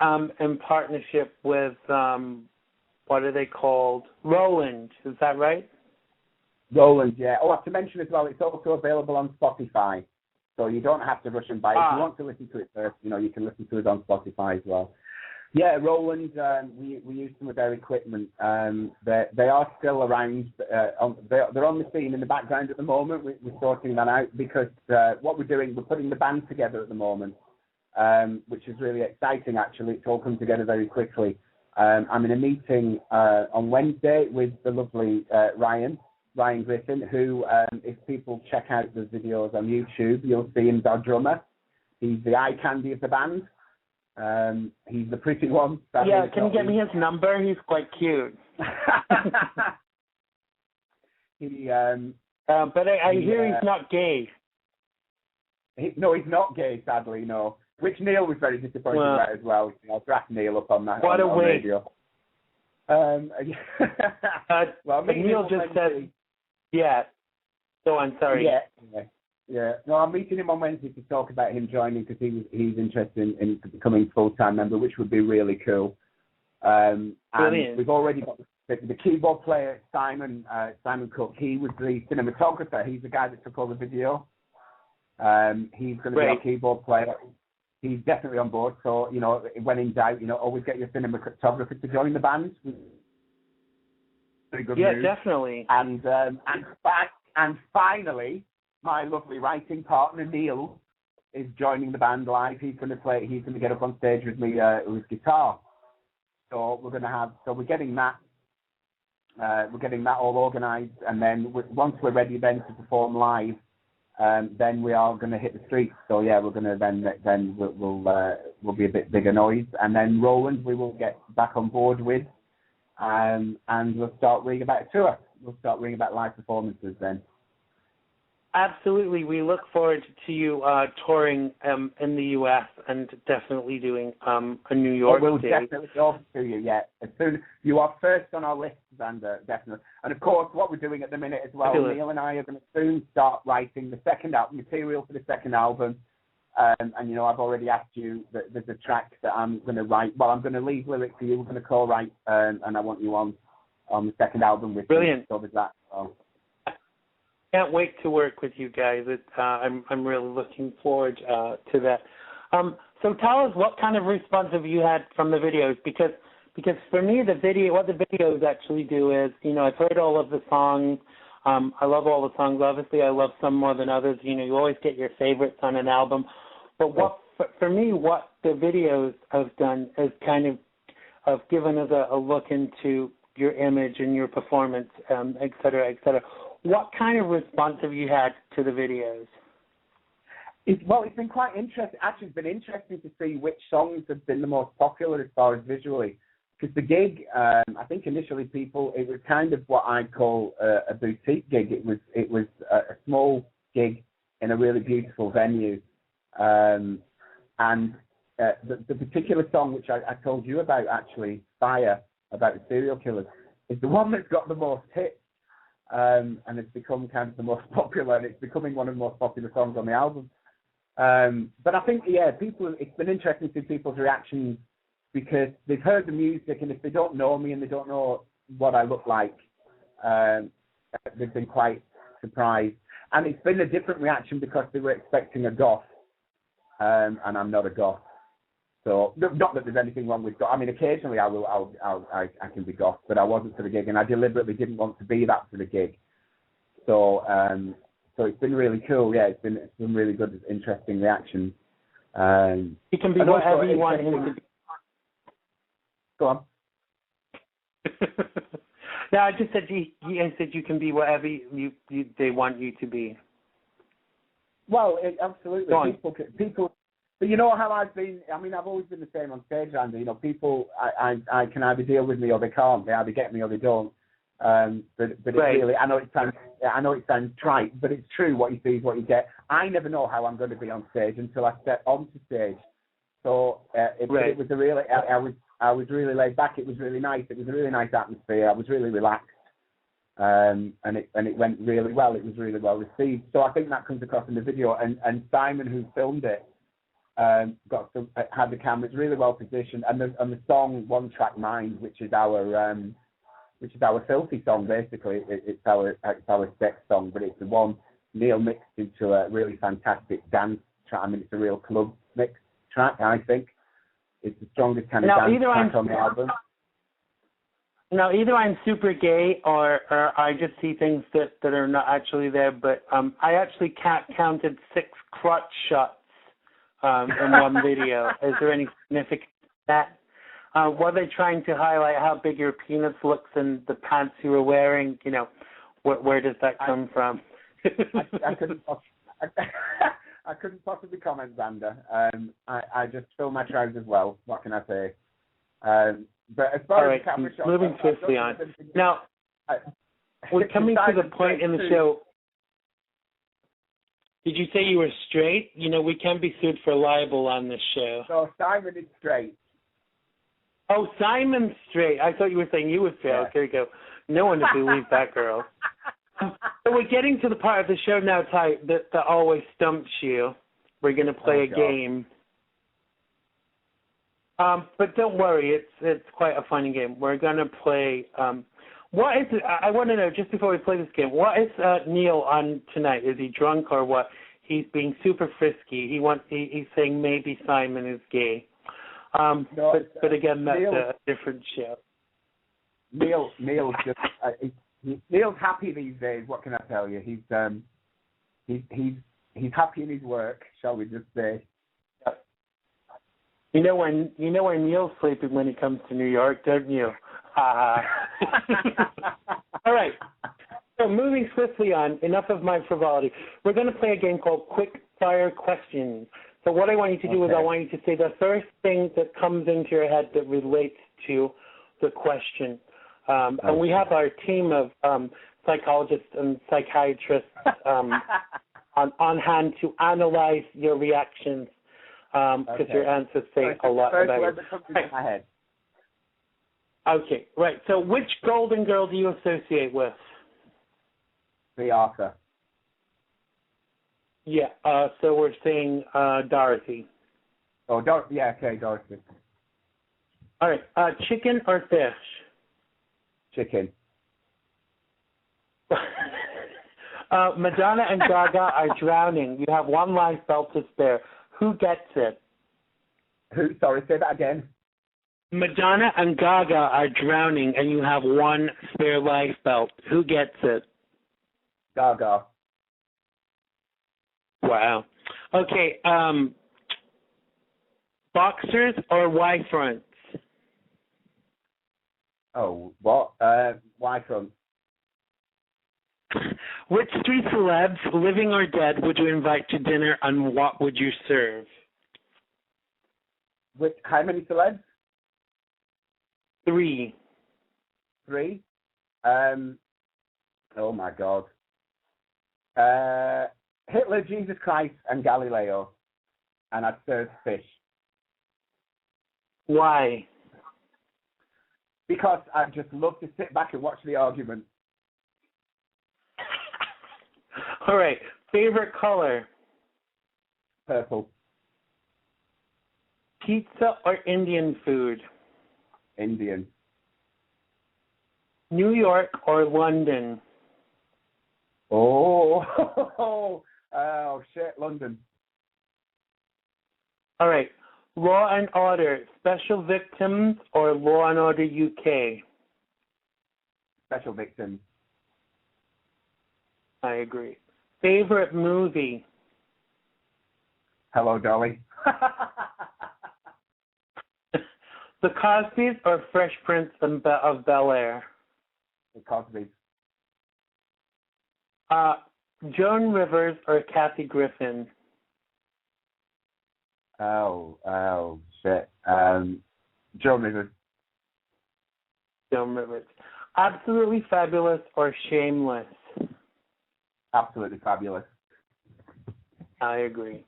in partnership with, what are they called? Roland, is that right? Roland, yeah. Oh, I have to mention as well, it's also available on Spotify, so you don't have to rush and buy it. If you want to listen to it first, you can listen to it on Spotify as well. Yeah, Roland, we used some of their equipment. They are still around. They're on the scene in the background at the moment. We're sorting that out because what we're doing, we're putting the band together at the moment, which is really exciting, actually. It's all come together very quickly. I'm in a meeting on Wednesday with the lovely Ryan Griffin, who, if people check out the videos on YouTube, you'll see him, our drummer. He's the eye candy of the band. He's the pretty one. Yeah, can you get me his number? He's quite cute. But I hear he's not gay. No, he's not gay, sadly, no. Which Neil was very disappointed about as well. I'll draft Neil up on that. What a waste. Well, Neil just said, yeah. So I'm sorry. Yeah. No, I'm meeting him on Wednesday to talk about him joining because he's interested in becoming a full-time member, which would be really cool. And we've already got the keyboard player, Simon Cook. He was the cinematographer. He's the guy that took all the video. He's going to be our keyboard player. He's definitely on board. So, when in doubt, always get your cinematographer to join the band. Very good news. Definitely. And finally, my lovely writing partner Neil is joining the band live. He's going to get up on stage with me with guitar. So we're getting that all organised, and then once we're ready then to perform live, then we are going to hit the streets. So yeah, we're going to then we'll be a bit bigger noise, and then Roland we will get back on board with, and we'll start reading about a tour. We'll start reading about live performances then. Absolutely. We look forward to you touring in the U.S. and definitely doing a New York We'll date. definitely talk to you, yeah. As soon you are first on our list, Xander, definitely. And of course, what we're doing at the minute as well, Neil and I are going to soon start writing the second album, material for the second album. And I've already asked you that there's a track that I'm going to write. Well, I'm going to leave lyrics for you. We're going to co-write, and I want you on the second album with Brilliant. me. So there's that. So. Can't wait to work with you guys. I'm really looking forward to that. So tell us what kind of response have you had from the videos? Because for me, what the videos actually do is, I've heard all of the songs. I love all the songs. Obviously, I love some more than others. You always get your favorites on an album. But for me, what the videos have done is kind of given us a look into your image and your performance, et cetera, et cetera. What kind of response have you had to the videos? It's been quite interesting. Actually, it's been interesting to see which songs have been the most popular as far as visually. Because the gig, I think initially it was kind of what I'd call a boutique gig. It was a small gig in a really beautiful venue. And the particular song which I told you about, actually, Fire, about the serial killers, is the one that's got the most hits. And it's become kind of the most popular, and it's becoming one of the most popular songs on the album. But I think, it's been interesting to see people's reactions because they've heard the music, and if they don't know me and they don't know what I look like, they've been quite surprised. And it's been a different reaction because they were expecting a goth, and I'm not a goth. So not that there's anything wrong with goth. I mean, occasionally I can be goth, but I wasn't for the gig, and I deliberately didn't want to be that for the gig. So it's been really cool. Yeah, it's been really good, interesting reactions. He can be whatever you want him to be. Go on. No, I just said I said you can be whatever they want you to be. Well, absolutely. Go on. People. But you know how I've been. I mean, I've always been the same on stage, Andy. You know, people. I can either deal with me or they can't. They either get me or they don't. But it really. I know it sounds trite, but it's true. What you see is what you get. I never know how I'm going to be on stage until I step onto stage. So it was a really. I was really laid back. It was really nice. It was a really nice atmosphere. I was really relaxed, and it went really well. It was really well received. So I think that comes across in the video. And Simon, who filmed it, had the cameras really well positioned. And the song One Track Mind, which is our filthy song basically. It's our sex song, but it's the one Neil mixed into a really fantastic dance track. I mean, it's a real club mix track, I think. It's the strongest kind of dance track on the album. Now, either I'm super gay or I just see things that are not actually there, but I actually counted 6 crotch shots in one video. Is there any significance to that? Were they trying to highlight how big your penis looks in the pants you were wearing? You know, where does that come from? I couldn't possibly comment, Xander. I just fill my trousers well. What can I say? But as far as the camera shot, moving swiftly on. Now, we're coming to the point in the show. Did you say you were straight? You know, we can be sued for libel on this show. So Simon is straight. Oh, Simon's straight. I thought you were saying you were straight. Yeah. Okay, go. No one would believe that girl. So we're getting to the part of the show now, Ty, that always stumps you. We're going to play a game. But don't worry, it's quite a funny game. We're going to play. What is it? I want to know, just before we play this game, what is Neil on tonight? Is he drunk or what? He's being super frisky. He's saying maybe Simon is gay. No, but again, that's a different show. Neil's just Neil's happy these days. What can I tell you? He's happy in his work, shall we just say? You know when Neil's sleeping when he comes to New York, don't you? All right. So moving swiftly on. Enough of my frivolity. We're going to play a game called Quick Fire Questions. So what I want you to do is I want you to say the first thing that comes into your head that relates to the question. And we have our team of psychologists and psychiatrists on hand to analyze your reactions because your answers say a lot about you. My head. Okay, right. So which Golden Girl do you associate with? The Arthur. Yeah, so we're saying Dorothy. Oh, Dorothy. Yeah, okay, Dorothy. All right, chicken or fish? Chicken. Madonna and Gaga are drowning. You have one lifebelt to spare. Who gets it? Who? Sorry, say that again. Madonna and Gaga are drowning, and you have one spare lifebelt. Who gets it? Gaga. Wow. Okay. Boxers or Y fronts? Oh, what? Y front. Which 3 celebs, living or dead, would you invite to dinner, and what would you serve? How many celebs? 3. 3? Oh my God. Hitler, Jesus Christ, and Galileo, and I'd serve fish. Why? Because I just love to sit back and watch the argument. All right. Favorite color? Purple. Pizza or Indian food? Indian. New York or London? Oh, oh shit, London. All right. Law and Order, Special Victims or Law and Order UK? Special Victims. I agree. Favorite movie? Hello, Dolly. The Cosbys or Fresh Prince of Bel-Air? The Cosbys. Joan Rivers or Kathy Griffin? Oh, shit. Joan Rivers. Joan Rivers. Absolutely Fabulous or Shameless? Absolutely Fabulous. I agree.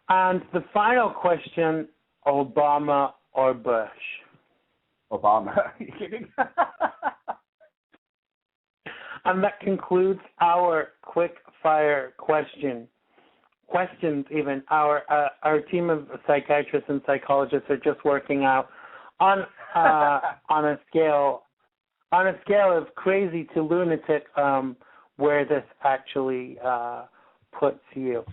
And the final question, Obama or Bush? Obama. Are you kidding? And that concludes our quick fire questions. Even our team of psychiatrists and psychologists are just working out on a scale of crazy to lunatic where this actually puts you.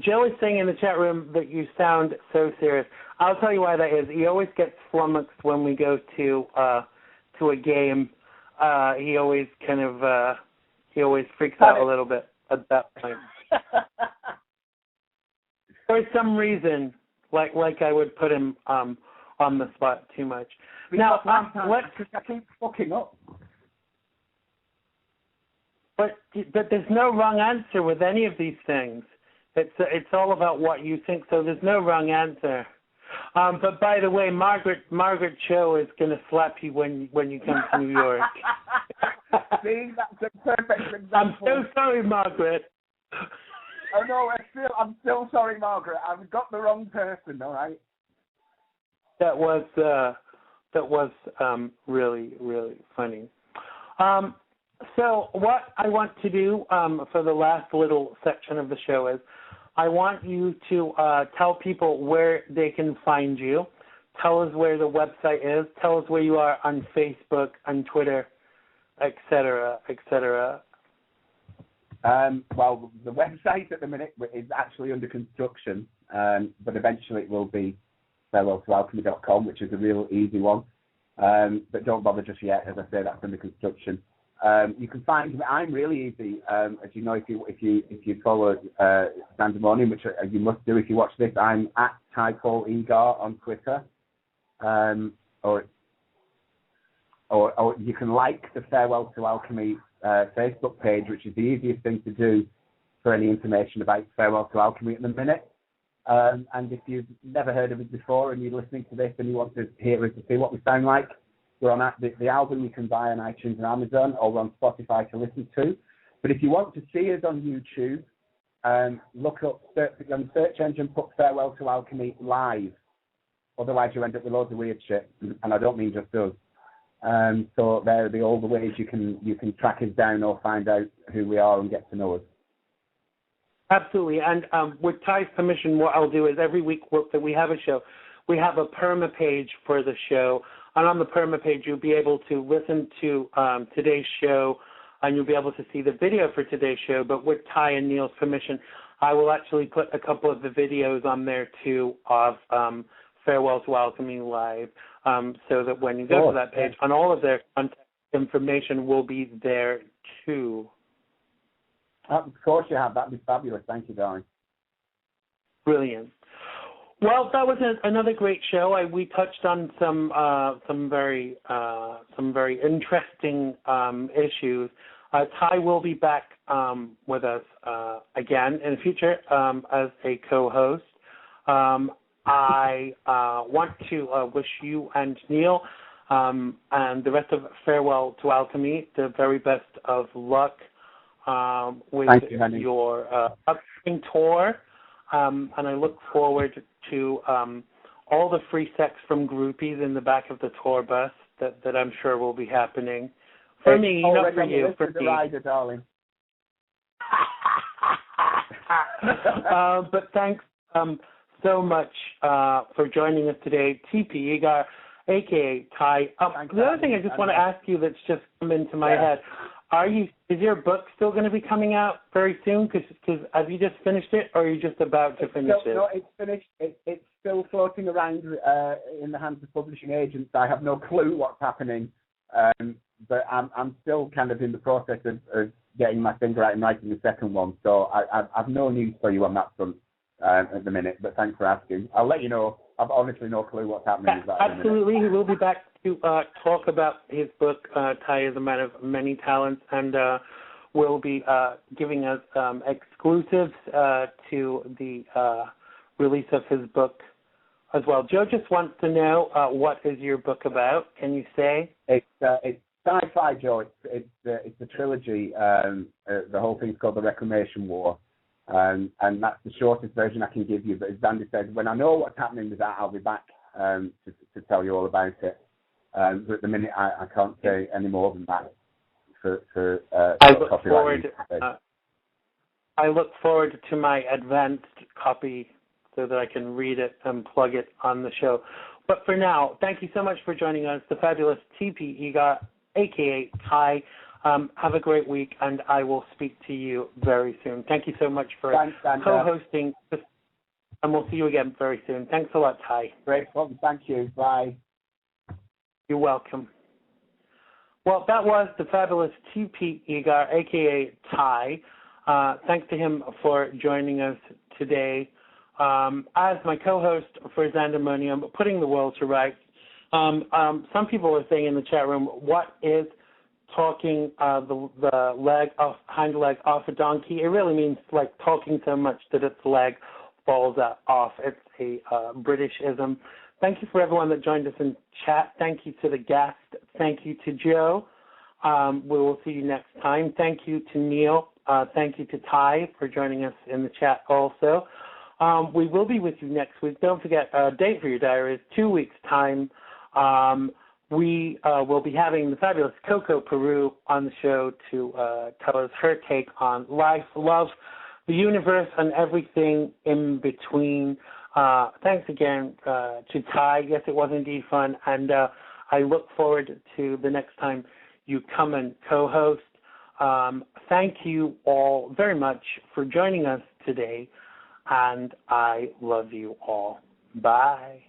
Joe is saying in the chat room that you sound so serious. I'll tell you why that is. He always gets flummoxed when we go to a game. He always freaks out a little bit at that point. For some reason, like I would put him on the spot too much. Now, I keep fucking up. But there's no wrong answer with any of these things. It's all about what you think. So there's no wrong answer. But by the way, Margaret Cho is going to slap you when you come to New York. See, that's a perfect example. I'm so sorry, Margaret. Oh no, I'm still sorry, Margaret. I've got the wrong person. All right. That was really, really funny. So what I want to do for the last little section of the show is I want you to tell people where they can find you. Tell us where the website is. Tell us where you are on Facebook, on Twitter, etc., etc. Well, the website at the minute is actually under construction, but eventually it will be farewelltoalchemy.com, which is a real easy one. But don't bother just yet, as I say, that's under construction. You can find me. I'm really easy, as you know, if you follow Xandermonium, which you must do if you watch this. I'm at Egar on Twitter, or you can like the Farewell to Alchemy Facebook page, which is the easiest thing to do for any information about Farewell to Alchemy at the minute. And if you've never heard of it before and you're listening to this and you want to hear us to see what we sound like, we're on the album you can buy on iTunes and Amazon, or we're on Spotify to listen to. But if you want to see us on YouTube, look up on the search engine, put Farewell to Alchemy live. Otherwise, you end up with loads of weird shit, and I don't mean just us. So there are all the ways you can track us down or find out who we are and get to know us. Absolutely. And with Ty's permission, what I'll do is every week that we have a show, we have a perma page for the show. And on the perma page, you'll be able to listen to today's show, and you'll be able to see the video for today's show. But with Ty and Neil's permission, I will actually put a couple of the videos on there, too, of Farewell to Alchemy Live, so that when you go to that page, on all of their contact information will be there, too. Of course you have. That'd be fabulous. Thank you, darling. Brilliant. Well, that was another great show. We touched on some very interesting issues. Ty will be back with us again in the future as a co-host. I want to wish you and Neil and the rest of Farewell to Alchemy the very best of luck with your upcoming tour. And I look forward to all the free sex from groupies in the back of the tour bus that I'm sure will be happening. For me, not for you. For me. Rider, darling. But thanks so much for joining us today, TP Egar, a.k.a. Ty. The other thing I just want to ask you that's just come into my head, is your book still going to be coming out very soon? Because have you just finished it, or are you just about to finish it? No, it's finished. It's still floating around in the hands of publishing agents. I have no clue what's happening, but I'm still kind of in the process of getting my finger out and writing the second one. So I've no news for you on that front. at the minute, but thanks for asking. I'll let you know. I've honestly no clue what's happening with that. Absolutely. He will be back to talk about his book, Ty is a Man of Many Talents, and will be giving us exclusives to the release of his book as well. Joe just wants to know, what is your book about? Can you say? It's sci-fi, Joe. It's a trilogy. The whole thing's called The Reclamation War. And that's the shortest version I can give you. But as Xander said, when I know what's happening with that, I'll be back to tell you all about it. But at the minute, I can't say any more than that. I look forward to my advanced copy so that I can read it and plug it on the show. But for now, thank you so much for joining us, the fabulous TP Egar, a.k.a. Ty. Have a great week, and I will speak to you very soon. Thank you so much for co-hosting, and we'll see you again very soon. Thanks a lot, Ty. Great problem. Thank you. Bye. You're welcome. Well, that was the fabulous TP Egar, a.k.a. Ty. Thanks to him for joining us today as my co-host for Xandermonium, putting the world to rights. Some people are saying in the chat room, what is talking the leg off, hind leg off a donkey? It really means like talking so much that its leg falls off. It's a Britishism. Thank you for everyone that joined us in chat. Thank you to the guest. Thank you to Joe. We will see you next time. Thank you to Neil. Thank you to Ty for joining us in the chat also. We will be with you next week. Don't forget, a date for your diary is 2 weeks' time. We will be having the fabulous Coco Peru on the show to tell us her take on life, love, the universe, and everything in between. Thanks again to Ty. Yes, it was indeed fun, and I look forward to the next time you come and co-host. Thank you all very much for joining us today, and I love you all. Bye.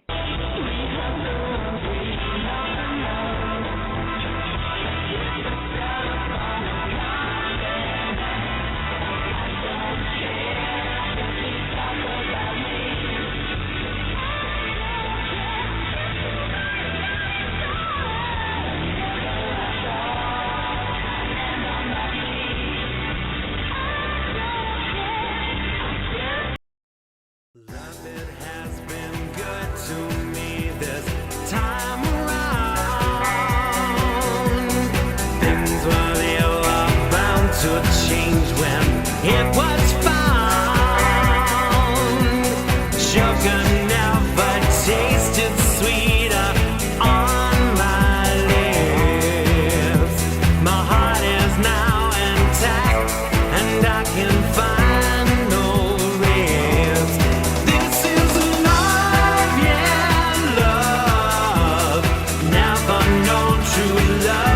True love.